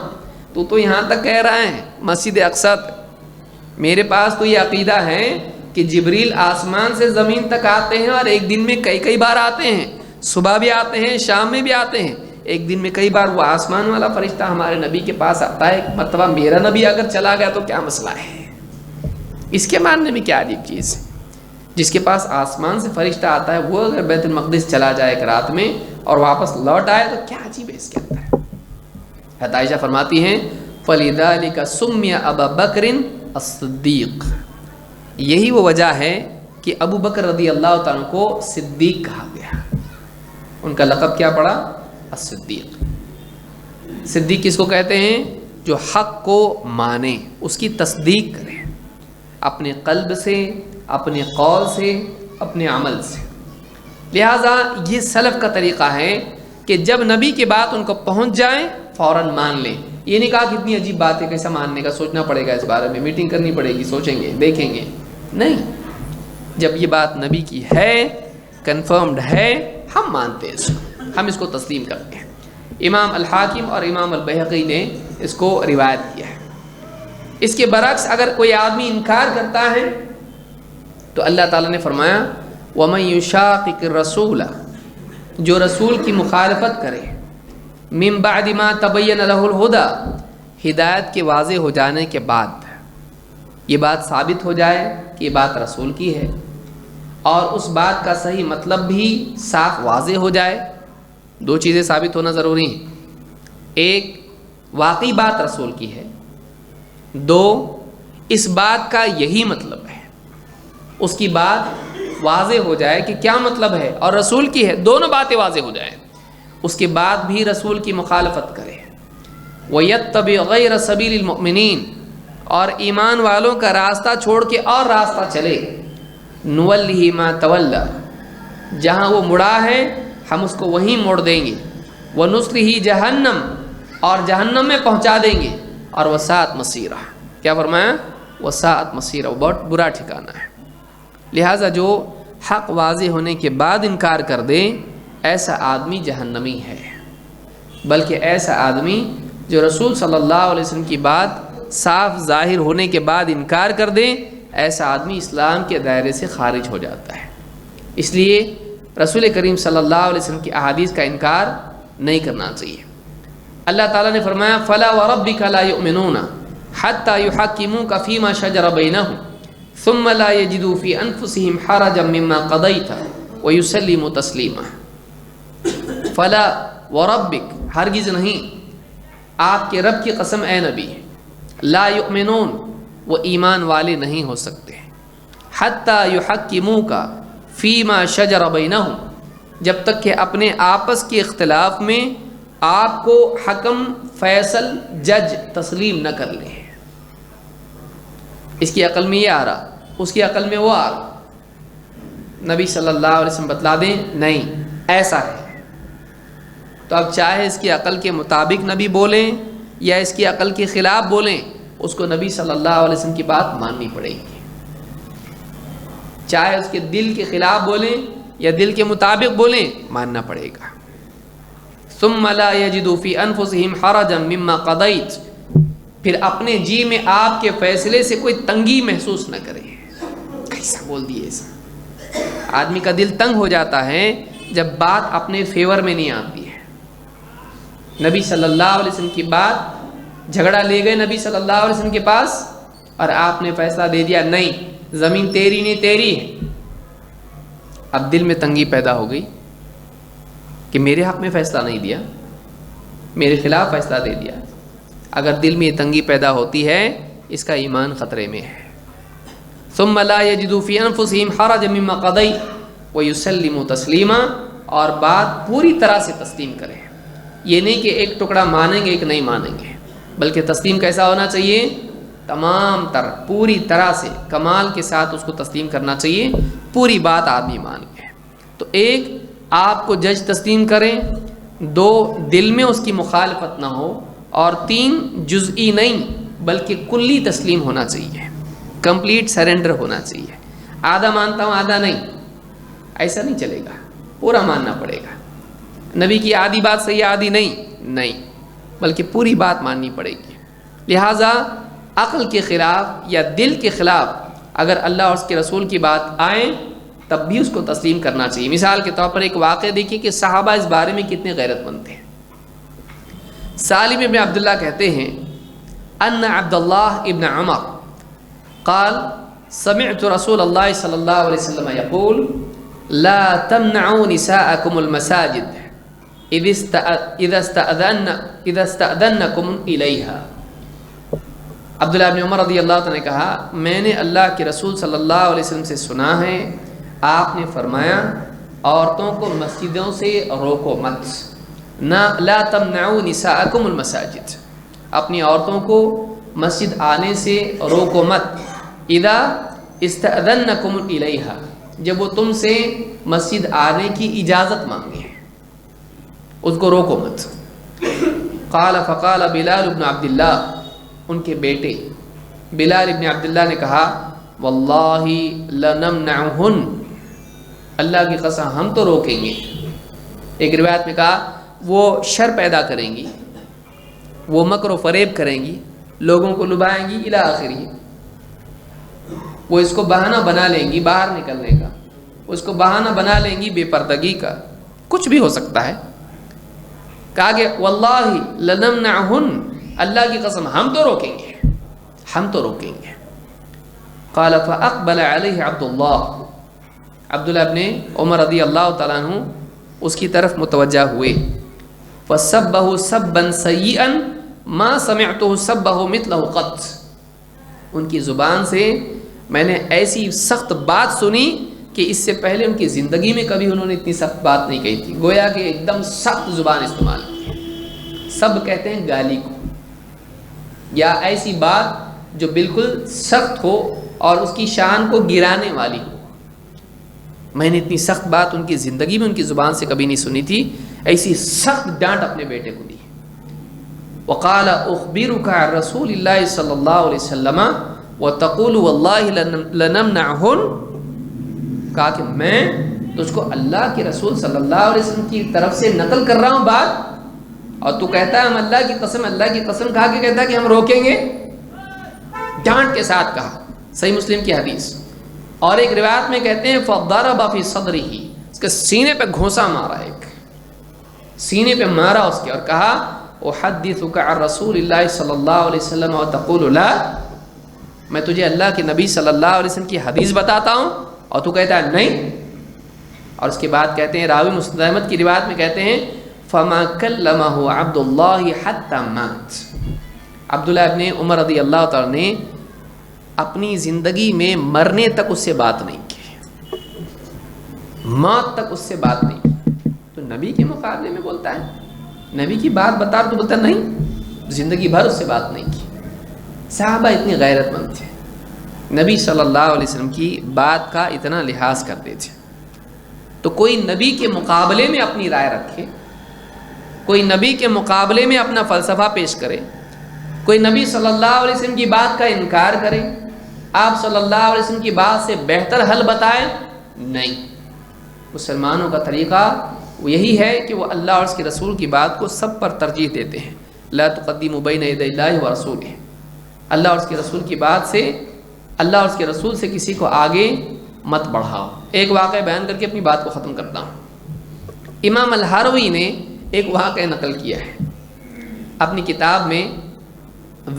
تو یہاں تک کہہ رہا ہے مسجد اقصی تک. میرے پاس تو یہ عقیدہ ہے کہ جبریل آسمان سے زمین تک آتے ہیں اور ایک دن میں کئی بار آتے ہیں، صبح بھی آتے ہیں شام میں بھی آتے ہیں. ایک دن میں کئی بار وہ آسمان والا فرشتہ ہمارے نبی کے پاس آتا ہے. مرتبہ میرا نبی اگر چلا گیا تو کیا مسئلہ ہے؟ اس کے ماننے میں کیا عجیب چیز ہے؟ جس کے پاس آسمان سے فرشتہ آتا ہے وہ اگر بیت المقدس چلا جائے ایک رات میں اور واپس لوٹ آئے تو کیا عجیب ہے اس کے اندر؟ حضرت عائشہ فرماتی ہیں فَلِذَلِكَ سُمِّيَ أَبَا بَكْرٍ الصدیق، یہی وہ وجہ ہے کہ ابو بکر رضی اللہ تعالیٰ کو صدیق کہا گیا، ان کا لقب کیا پڑا؟ الصدیق. صدیق کس کو کہتے ہیں؟ جو حق کو مانے، اس کی تصدیق کرے، اپنے قلب سے، اپنے قول سے، اپنے عمل سے۔ لہٰذا یہ سلف کا طریقہ ہے کہ جب نبی کی بات ان کو پہنچ جائے فوراً مان لیں۔ یہ نہیں کہا کہ اتنی عجیب بات ہے کیسا ماننے کا، سوچنا پڑے گا، اس بارے میں میٹنگ کرنی پڑے گی، سوچیں گے، دیکھیں گے۔ نہیں، جب یہ بات نبی کی ہے، کنفرمڈ ہے، ہم مانتے ہیں اس کو، ہم اس کو تسلیم کرتے ہیں۔ امام الحاکم اور امام البیہقی نے اس کو روایت کیا ہے۔ اس کے برعکس اگر کوئی آدمی انکار کرتا ہے تو اللہ تعالیٰ نے فرمایا وَمَن يُشَاقِقِ الرَّسُولَ، جو رسول کی مخالفت کرے، مِن بَعْدِ مَا تَبَيَّنَ لَهُ الْهُدَى، ہدایت کے واضح ہو جانے کے بعد یہ بات ثابت ہو جائے کہ یہ بات رسول کی ہے، اور اس بات کا صحیح مطلب بھی صاف واضح ہو جائے۔ دو چیزیں ثابت ہونا ضروری ہیں، ایک واقعی بات رسول کی ہے، دو اس بات کا یہی مطلب ہے۔ اس کی بات واضح ہو جائے کہ کیا مطلب ہے اور رسول کی ہے، دونوں باتیں واضح ہو جائیں، اس کے بعد بھی رسول کی مخالفت کرے۔ وَيَتَّبِعْ غَيْرَ سَبِيلِ الْمُؤْمِنِينَ، اور ایمان والوں کا راستہ چھوڑ کے اور راستہ چلے، نُوَلِّهِ مَا تَوَلَّى، جہاں وہ مڑا ہے ہم اس کو وہیں موڑ دیں گے، وَنُصْلِهِ جَهَنَّمَ، اور جہنم میں پہنچا دیں گے، اور وَسَاءَتْ مَصِيرًا، کیا فرمایا؟ وَسَاءَتْ مَصِيرًا، وہ بہت برا ٹھکانہ ہے۔ لہٰذا جو حق واضح ہونے کے بعد انکار کر دے ایسا آدمی جہنمی ہے، بلکہ ایسا آدمی جو رسول صلی اللہ علیہ وسلم کی بات صاف ظاہر ہونے کے بعد انکار کر دے، ایسا آدمی اسلام کے دائرے سے خارج ہو جاتا ہے۔ اس لیے رسول کریم صلی اللہ علیہ وسلم کی احادیث کا انکار نہیں کرنا چاہیے۔ اللہ تعالیٰ نے فرمایا فَلَا وَرَبِّكَ لَا يُؤْمِنُونَ حَتَّى يُحَكِّمُوكَ فِي مَا شَجَرَ بَيْنَهُمْ ثُمَّ لَا يَجِدُوا فِي أَنفُسِهِمْ حَرَجًا مِّمَّا قَضَيْتَ وَيُسَلِّمُوا تَسْلِيمًا۔ فَلَا وَرَبِّكَ، ہرگز نہیں، آپ کے رب کی قسم اے نبی، لا یؤمنون، وہ ایمان والے نہیں ہو سکتے، حتی یحکموک فیما شجر بینہم، جب تک کہ اپنے آپس کے اختلاف میں آپ کو حکم، فیصل، جج تسلیم نہ کر لیں۔ اس کی عقل میں یہ آ رہا، اس کی عقل میں وہ آ رہا، نبی صلی اللہ علیہ وسلم بتلا دیں نہیں ایسا ہے، تو اب چاہے اس کی عقل کے مطابق نبی بولیں یا اس کی عقل کے خلاف بولیں، اس کو نبی صلی اللہ علیہ وسلم کی بات ماننی پڑے گی، چاہے اس کے دل کے خلاف بولیں یا دل کے مطابق بولیں، ماننا پڑے گا۔ ثم لا يجدوا في انفسهم حرجا مما قضيت، پھر اپنے جی میں آپ کے فیصلے سے کوئی تنگی محسوس نہ کرے۔ کیسا بول دیے ایسا، آدمی کا دل تنگ ہو جاتا ہے جب بات اپنے فیور میں نہیں آتی ہے۔ نبی صلی اللہ علیہ وسلم کی بات، جھگڑا لے گئے نبی صلی اللہ علیہ وسلم کے پاس اور آپ نے فیصلہ دے دیا نہیں، زمین تیری نہیں تیری ہے۔ اب دل میں تنگی پیدا ہو گئی کہ میرے حق میں فیصلہ نہیں دیا، میرے خلاف فیصلہ دے دیا۔ اگر دل میں یہ تنگی پیدا ہوتی ہے، اس کا ایمان خطرے میں ہے۔ ثم لا يجدوا في انفسهم حرجا مما قضيت ويسلموا تسلیما، اور بات پوری طرح سے تسلیم کریں۔ یہ نہیں کہ ایک ٹکڑا مانیں گے ایک نہیں مانیں گے، بلکہ تسلیم کیسا ہونا چاہیے؟ تمام تر، پوری طرح سے، کمال کے ساتھ اس کو تسلیم کرنا چاہیے، پوری بات آدمی مان گئے۔ تو ایک، آپ کو جج تسلیم کریں، دو، دل میں اس کی مخالفت نہ ہو، اور تین، جزئی نہیں بلکہ کلی تسلیم ہونا چاہیے، کمپلیٹ سرنڈر ہونا چاہیے۔ آدھا مانتا ہوں آدھا نہیں، ایسا نہیں چلے گا، پورا ماننا پڑے گا۔ نبی کی آدھی بات صحیح آدھی نہیں، بلکہ پوری بات ماننی پڑے گی۔ لہٰذا عقل کے خلاف یا دل کے خلاف اگر اللہ اور اس کے رسول کی بات آئے تب بھی اس کو تسلیم کرنا چاہیے۔ مثال کے طور پر ایک واقعہ دیکھیے کہ صحابہ اس بارے میں کتنے غیرت مند تھے۔ سالم ابن عبداللہ کہتے ہیں ان عبداللہ ابن عمر قال سمعت رسول اللہ صلی اللہ علیہ وسلم یقول لا تمنعوا نساءکم المساجد اذا استأذنکم الیہا۔ عبداللہ ابن عمر رضی اللہ عنہ نے کہا میں نے اللہ کے رسول صلی اللہ علیہ وسلم سے سنا ہے، آپ نے فرمایا عورتوں کو مسجدوں سے روکو مت، لا تمنعوا نساءکم المساجد، اپنی عورتوں کو مسجد آنے سے روکو مت، اذا استأذنکم الیہا، جب وہ تم سے مسجد آنے کی اجازت مانگے، اس کو روکو مت۔ قال فقال بلال بن عبداللہ، ان کے بیٹے بلال ابن عبداللہ نے کہا واللہ لنمنعہن، اللہ کی قسم ہم تو روکیں گے۔ ایک روایت میں کہا وہ شر پیدا کریں گی، وہ مکر و فریب کریں گی، لوگوں کو لبھائیں گی الی آخری، وہ اس کو بہانہ بنا لیں گی باہر نکلنے کا، اس کو بہانہ بنا لیں گی بے پردگی کا، کچھ بھی ہو سکتا ہے۔ کہا کہ واللہ لنمنعہن، اللہ کی قسم ہم تو روکیں گے، ہم تو روکیں گے۔ قال فاقبل علیہ عبداللہ ابن عمر رضی اللہ تعالیٰ عنہ اس کی طرف متوجہ ہوئے، فسبہ سبا سیئا ما سمعتہ سبہ مثلہ قط، ان کی زبان سے میں نے ایسی سخت بات سنی کہ اس سے پہلے ان کی زندگی میں کبھی انہوں نے اتنی سخت بات نہیں کہی تھی، گویا کہ ایک دم سخت زبان استعمال کی۔ سب کہتے ہیں گالی کو، یا ایسی بات جو بالکل سخت ہو اور اس کی شان کو گرانے والی ہو۔ میں نے اتنی سخت بات ان کی زندگی میں ان کی زبان سے کبھی نہیں سنی تھی، ایسی سخت ڈانٹ اپنے بیٹے کو دی۔ وقال اخبرک عن رسول اللہ صلی اللہ علیہ وسلم وتقول واللہ لنمنعہن، کہا کہ میں تجھ کو اللہ کے رسول صلی اللہ علیہ وسلم کی طرف سے نقل کر رہا ہوں بات، اور تو کہتا ہے ہم اللہ کی قسم کہا کہ کہتا ہے کہ ہم روکیں گے، ڈانٹ کے ساتھ کہا۔ صحیح مسلم کی حدیث۔ اور ایک روایت میں کہتے ہیں فضرب فی صدرہ، اس کے سینے پہ گھونسا مارا، ایک سینے پہ مارا اس کے، اور کہا احدثک عن رسول اللہ صلی اللہ علیہ وسلم وتقول لا، میں تجھے اللہ کے نبی صلی اللہ علیہ وسلم کی حدیث بتاتا ہوں اور تو کہتا ہے نہیں۔ اور اس کے بعد کہتے ہیں راوی مسند احمد کی روایت میں کہتے ہیں فما کلمہ عبد اللہ حتی مات، عبداللہ ابن عمر رضی اللہ تعالیٰ نے اپنی زندگی میں مرنے تک اس سے بات نہیں کی، موت تک اس سے بات نہیں کی۔ تو نبی کے مقابلے میں بولتا ہے، نبی کی بات بتا تو بولتا نہیں، زندگی بھر اس سے بات نہیں کی۔ صحابہ اتنی غیرت مند تھے، نبی صلی اللہ علیہ وسلم کی بات کا اتنا لحاظ کرتے تھے۔ تو کوئی نبی کے مقابلے میں اپنی رائے رکھے، کوئی نبی کے مقابلے میں اپنا فلسفہ پیش کرے، کوئی نبی صلی اللہ علیہ وسلم کی بات کا انکار کرے، آپ صلی اللہ علیہ وسلم کی بات سے بہتر حل بتائیں، نہیں۔ مسلمانوں کا طریقہ وہ یہی ہے کہ وہ اللہ اور اس کے رسول کی بات کو سب پر ترجیح دیتے ہیں۔ لا تقدموا بین یدی اللہ ورسولہ، اللہ اور اس کے رسول کی بات سے، اللہ اور اس کے رسول سے کسی کو آگے مت بڑھاؤ۔ ایک واقعہ بیان کر کے اپنی بات کو ختم کرتا ہوں۔ امام الہروی نے ایک واقعہ نقل کیا ہے اپنی کتاب میں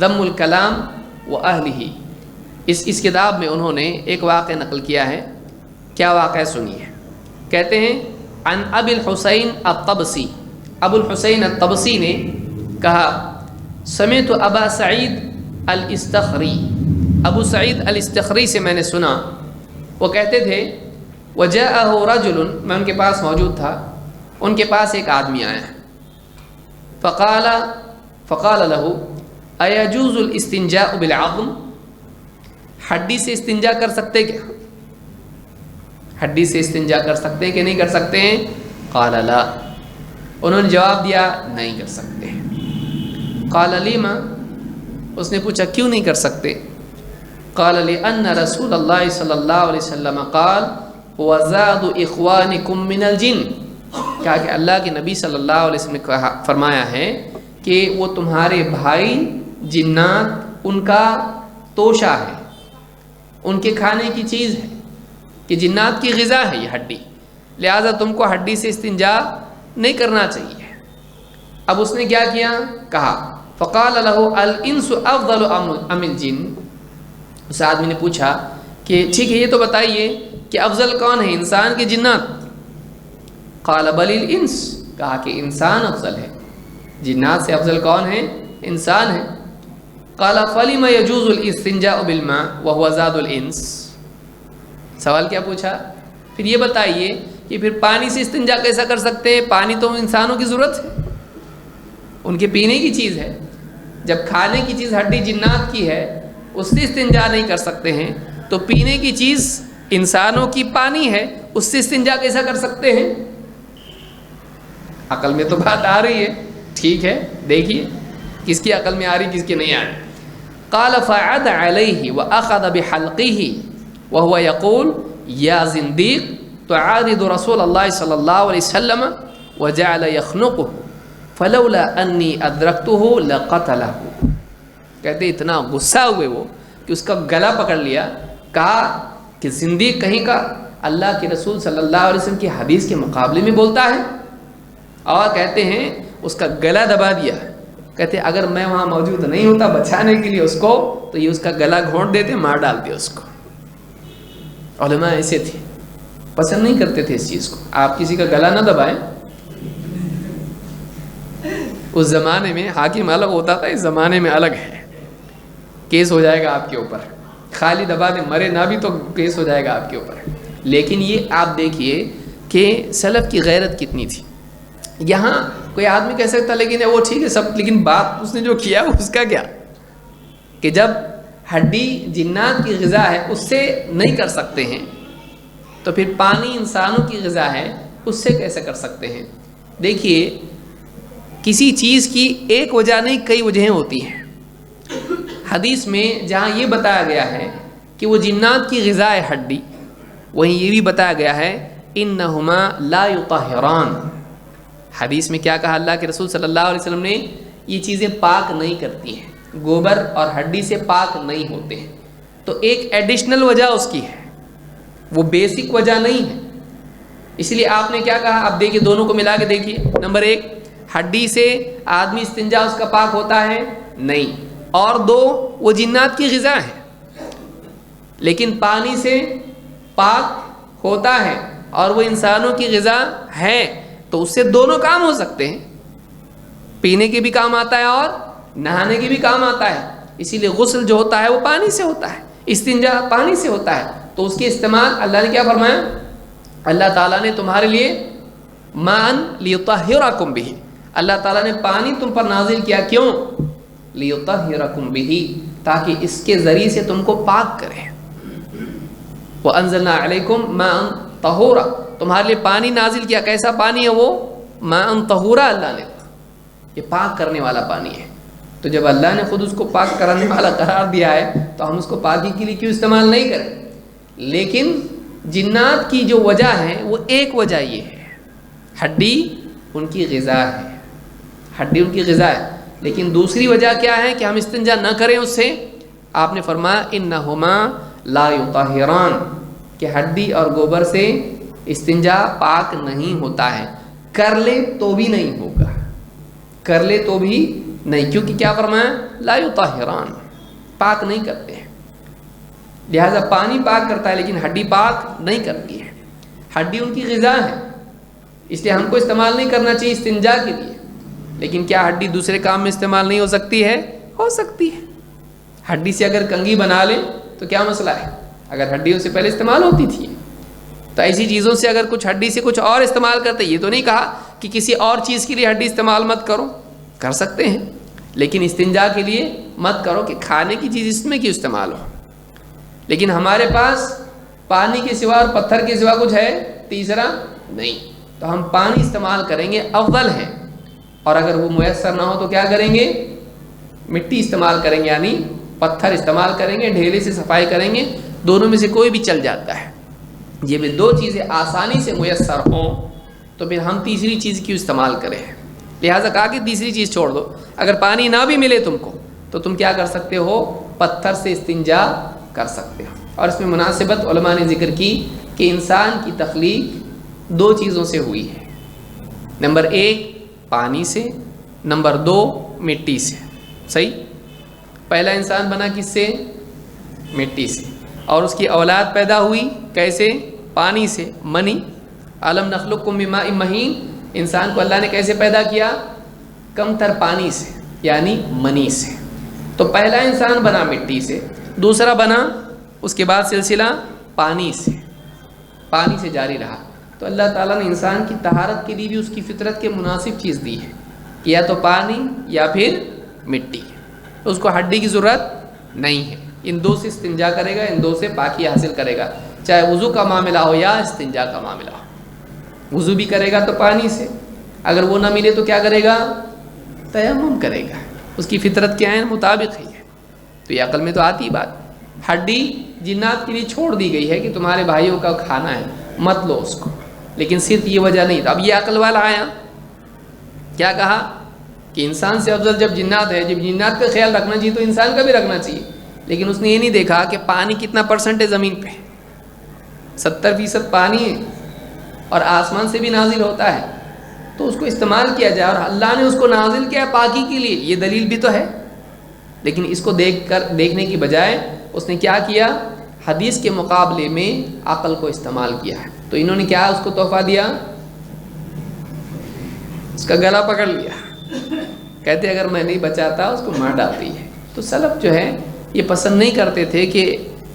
ذم الکلام و اہلہ، اس کتاب میں انہوں نے ایک واقعہ نقل کیا ہے۔ کیا واقعہ سنیے، کہتے ہیں عن ابی الحسین الطبسی، ابو الحسین الطبسی نے کہا سمعت ابا سعید الاستخری، ابو سعید الاستخری سے میں نے سنا، وہ کہتے تھے وجاءہ رجل، میں ان کے پاس موجود تھا، ان کے پاس ایک آدمی آیا، فقال له ایجوز الاستنجاء بالعظم، ہڈی سے استنجا کر سکتے کیا؟ ہڈی سے استنجا کر سکتے ہیں کہ نہیں کر سکتے ہیں؟ قال لا، انہوں نے جواب دیا نہیں کر سکتے۔ قال لما، اس نے پوچھا کیوں نہیں کر سکتے؟ قال لأن رسول اللہ صلی اللہ علیہ وسلم قال وزاد اخوانکم من الجن، کہا کہ اللہ کے نبی صلی اللہ علیہ وسلم نے فرمایا ہے کہ وہ تمہارے بھائی جنات ان کا توشہ ہے، ان کے کھانے کی چیز ہے، کہ جنات کی غذا ہے یہ ہڈی، لہٰذا تم کو ہڈی سے استنجا نہیں کرنا چاہیے۔ اب اس نے کیا کیا؟ کہا فقال له الانس افضل ام الجن، اس آدمی نے پوچھا کہ ٹھیک ہے یہ تو بتائیے کہ افضل کون ہے، انسان کے جنات؟ قال بل الانس، کہا کہ انسان افضل ہے، جنات سے افضل کون ہے؟ انسان ہے۔ قال فلم يجوز الاستنجاء بالماء وهو زاد الانس، سوال کیا پوچھا؟ پھر یہ بتائیے کہ پھر پانی سے استنجا کیسا کر سکتے ہیں، پانی تو انسانوں کی ضرورت ہے، ان کے پینے کی چیز ہے. جب کھانے کی چیز ہڈی جنات کی ہے اس سے استنجا نہیں کر سکتے ہیں، تو پینے کی چیز انسانوں کی پانی ہے، اس سے استنجا کیسا کر سکتے ہیں؟ عقل میں تو بات آ رہی ہے. ٹھیک ہے، دیکھیے کس کی عقل میں آ رہی کس کی نہیں آ رہی. قال فعد علیہ واخذ بحلقه وهو يقول یا زندیق تعاند رسول اللہ صلی اللہ علیہ وسلم وجعل يخنقه فلولا انی ادرکته لقتله. کہتے اتنا غصہ ہوئے وہ کہ اس کا گلا پکڑ لیا. کہا کہ زندیق کہیں کا اللہ کے رسول صلی اللہ علیہ وسلم کی حدیث کے مقابلے میں بولتا ہے. اور کہتے ہیں اس کا گلا دبا دیا. کہتے اگر میں وہاں موجود نہیں ہوتا بچانے کے لیے اس کو تو یہ اس کا گلا گھونٹ دیتے، مار ڈالتے اس کو. علماء ایسے تھے، پسند نہیں کرتے تھے اس چیز کو. آپ کسی کا گلا نہ دبائیں. اس زمانے میں حاکم الگ ہوتا تھا، اس زمانے میں الگ ہے. کیس ہو جائے گا آپ کے اوپر. خالی دبا دیں، مرے نہ بھی تو کیس ہو جائے گا آپ کے اوپر. لیکن یہ آپ دیکھیے کہ سلف کی غیرت کتنی تھی. یہاں کوئی آدمی کہہ سکتا لیکن وہ ٹھیک ہے سب، لیکن بات اس نے جو کیا اس کا کیا، کہ جب ہڈی جنات کی غذا ہے اس سے نہیں کر سکتے ہیں تو پھر پانی انسانوں کی غذا ہے اس سے کیسے کر سکتے ہیں. دیکھیے کسی چیز کی ایک وجہ نہیں کئی وجہیں ہوتی ہیں. حدیث میں جہاں یہ بتایا گیا ہے کہ وہ جنات کی غذا ہے ہڈی، وہیں یہ بھی بتایا گیا ہے انہما لا یطہران. حدیث میں کیا کہا اللہ کے رسول صلی اللہ علیہ وسلم نے؟ یہ چیزیں پاک نہیں کرتی ہیں، گوبر اور ہڈی سے پاک نہیں ہوتے ہیں. تو ایک ایڈیشنل وجہ اس کی ہے، وہ بیسک وجہ نہیں ہے. اس لیے آپ نے کیا کہا؟ اب دیکھیے دونوں کو ملا کے دیکھیے. نمبر ایک، ہڈی سے آدمی استنجا اس کا پاک ہوتا ہے نہیں. اور دو، وہ جنات کی غذا ہے. لیکن پانی سے پاک ہوتا ہے اور وہ انسانوں کی غذا ہے، تو اس سے دونوں کام ہو سکتے ہیں. پینے کے بھی کام آتا ہے اور نہانے کے بھی کام آتا ہے. اسی لیے غسل جو ہوتا ہے وہ پانی سے ہوتا ہے، استنجا پانی سے ہوتا ہے. تو اس کے استعمال اللہ نے کیا فرمایا؟ اللہ تعالیٰ نے تمہارے لیے ماء لیطہرکم بہ، اللہ تعالیٰ نے پانی تم پر نازل کیا. کیوں؟ لیطہرکم بہ، تاکہ اس کے ذریعے سے تم کو پاک کرے. وانزلنا علیکم ماء طہورا، تمہارے لیے پانی نازل کیا. کیسا پانی ہے وہ؟ ماء طہورا، اللہ نے یہ پاک کرنے والا پانی ہے. تو جب اللہ نے خود اس کو پاک کرنے والا قرار دیا ہے تو ہم اس کو پاکی کے لیے کیوں استعمال نہیں کریں؟ لیکن جنات کی جو وجہ ہے وہ ایک وجہ یہ ہے، ہڈی ان کی غذا ہے، ہڈی ان کی غذا ہے. لیکن دوسری وجہ کیا ہے کہ ہم استنجا نہ کریں اس سے؟ آپ نے فرمایا انہما لا یطہران، کہ ہڈی اور گوبر سے استنجا پاک نہیں ہوتا ہے. کر لے تو بھی نہیں ہوگا، کر لے تو بھی نہیں، کیونکہ کیا فرمایا؟ لا یطہران، پاک نہیں کرتے ہیں. لہذا پانی پاک کرتا ہے لیکن ہڈی پاک نہیں کرتی ہے. ہڈی ان کی غذا ہے، اس لیے ہم کو استعمال نہیں کرنا چاہیے استنجا کے لیے. لیکن کیا ہڈی دوسرے کام میں استعمال نہیں ہو سکتی ہے؟ ہو سکتی ہے. ہڈی سے اگر کنگھی بنا لیں تو کیا مسئلہ ہے؟ اگر ہڈیوں سے پہلے استعمال ہوتی تھی تو ایسی چیزوں سے اگر کچھ ہڈی سے کچھ اور استعمال کرتے، یہ تو نہیں کہا کہ کسی اور چیز کے لیے ہڈی استعمال مت کرو، کر سکتے ہیں لیکن استنجا کے لیے مت کرو کہ کھانے کی چیز اس میں کیوں استعمال ہو. لیکن ہمارے پاس پانی کے سوا اور پتھر کے سوا کچھ ہے تیسرا نہیں، تو ہم پانی استعمال کریں گے، افضل ہے. اور اگر وہ میسر نہ ہو تو کیا کریں گے؟ مٹی استعمال کریں گے، یعنی پتھر استعمال کریں گے، ڈھیلے سے صفائی کریں گے. دونوں میں سے کوئی بھی چل جاتا ہے. یہ بھی دو چیزیں آسانی سے میسر ہوں تو پھر ہم تیسری چیز کیوں استعمال کریں؟ لہٰذا کہا کہ تیسری چیز چھوڑ دو. اگر پانی نہ بھی ملے تم کو تو تم کیا کر سکتے ہو؟ پتھر سے استنجا کر سکتے ہو. اور اس میں مناسبت علماء نے ذکر کی کہ انسان کی تخلیق دو چیزوں سے ہوئی ہے. نمبر ایک پانی سے، نمبر دو مٹی سے. صحیح؟ پہلا انسان بنا کس سے؟ مٹی سے. اور اس کی اولاد پیدا ہوئی کیسے؟ پانی سے، منی. علم نخلقکم من ماء مہین، انسان کو اللہ نے کیسے پیدا کیا؟ کم تر پانی سے، یعنی منی سے. تو پہلا انسان بنا مٹی سے، دوسرا بنا اس کے بعد سلسلہ پانی سے، پانی سے جاری رہا. تو اللہ تعالیٰ نے انسان کی طہارت کے لیے بھی اس کی فطرت کے مناسب چیز دی ہے کہ یا تو پانی یا پھر مٹی، اس کو ہڈی کی ضرورت نہیں ہے، ان دو سے استنجا کرے گا، ان دو سے پاکی حاصل کرے گا، چاہے وضو کا معاملہ ہو یا استنجا کا معاملہ ہو۔ وضو بھی کرے گا تو پانی سے، اگر وہ نہ ملے تو کیا کرے گا؟ تیمم کرے گا، اس کی فطرت کے عین مطابق ہی ہے۔ تو یہ عقل میں تو آتی بات، ہڈی جنات کے لیے چھوڑ دی گئی ہے کہ تمہارے بھائیوں کا کھانا ہے مت لو اس کو، لیکن صرف یہ وجہ نہیں تھا۔ اب یہ عقل والا آیا، کیا کہا کہ انسان سے افضل جب جنات ہے، جب جنات کا خیال رکھنا چاہیے تو انسان کا بھی رکھنا چاہیے، لیکن اس نے یہ نہیں دیکھا کہ پانی کتنا پرسنٹ ہے زمین پہ، 70% پانی ہے اور آسمان سے بھی نازل ہوتا ہے، تو اس کو استعمال کیا جائے، اور اللہ نے اس کو نازل کیا ہے پاکی کے لیے، یہ دلیل بھی تو ہے۔ لیکن اس کو دیکھنے کی بجائے اس نے کیا کیا؟ حدیث کے مقابلے میں عقل کو استعمال کیا ہے۔ تو انہوں نے کیا اس کو تحفہ دیا؟ اس کا گلا پکڑ لیا، کہتے اگر میں نہیں بچاتا اس کو مار ڈالتی ہے۔ تو سلف جو ہے یہ پسند نہیں کرتے تھے کہ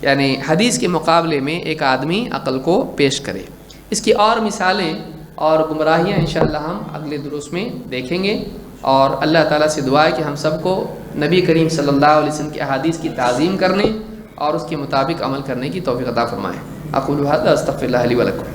یعنی حدیث کے مقابلے میں ایک آدمی عقل کو پیش کرے۔ اس کی اور مثالیں اور گمراہیاں انشاءاللہ ہم اگلے دروس میں دیکھیں گے، اور اللہ تعالیٰ سے دعا ہے کہ ہم سب کو نبی کریم صلی اللہ علیہ وسلم کی احادیث کی تعظیم کرنے اور اس کے مطابق عمل کرنے کی توفیق عطا فرمائے۔ اقول ھذا استغفر اللہ لی ولکم۔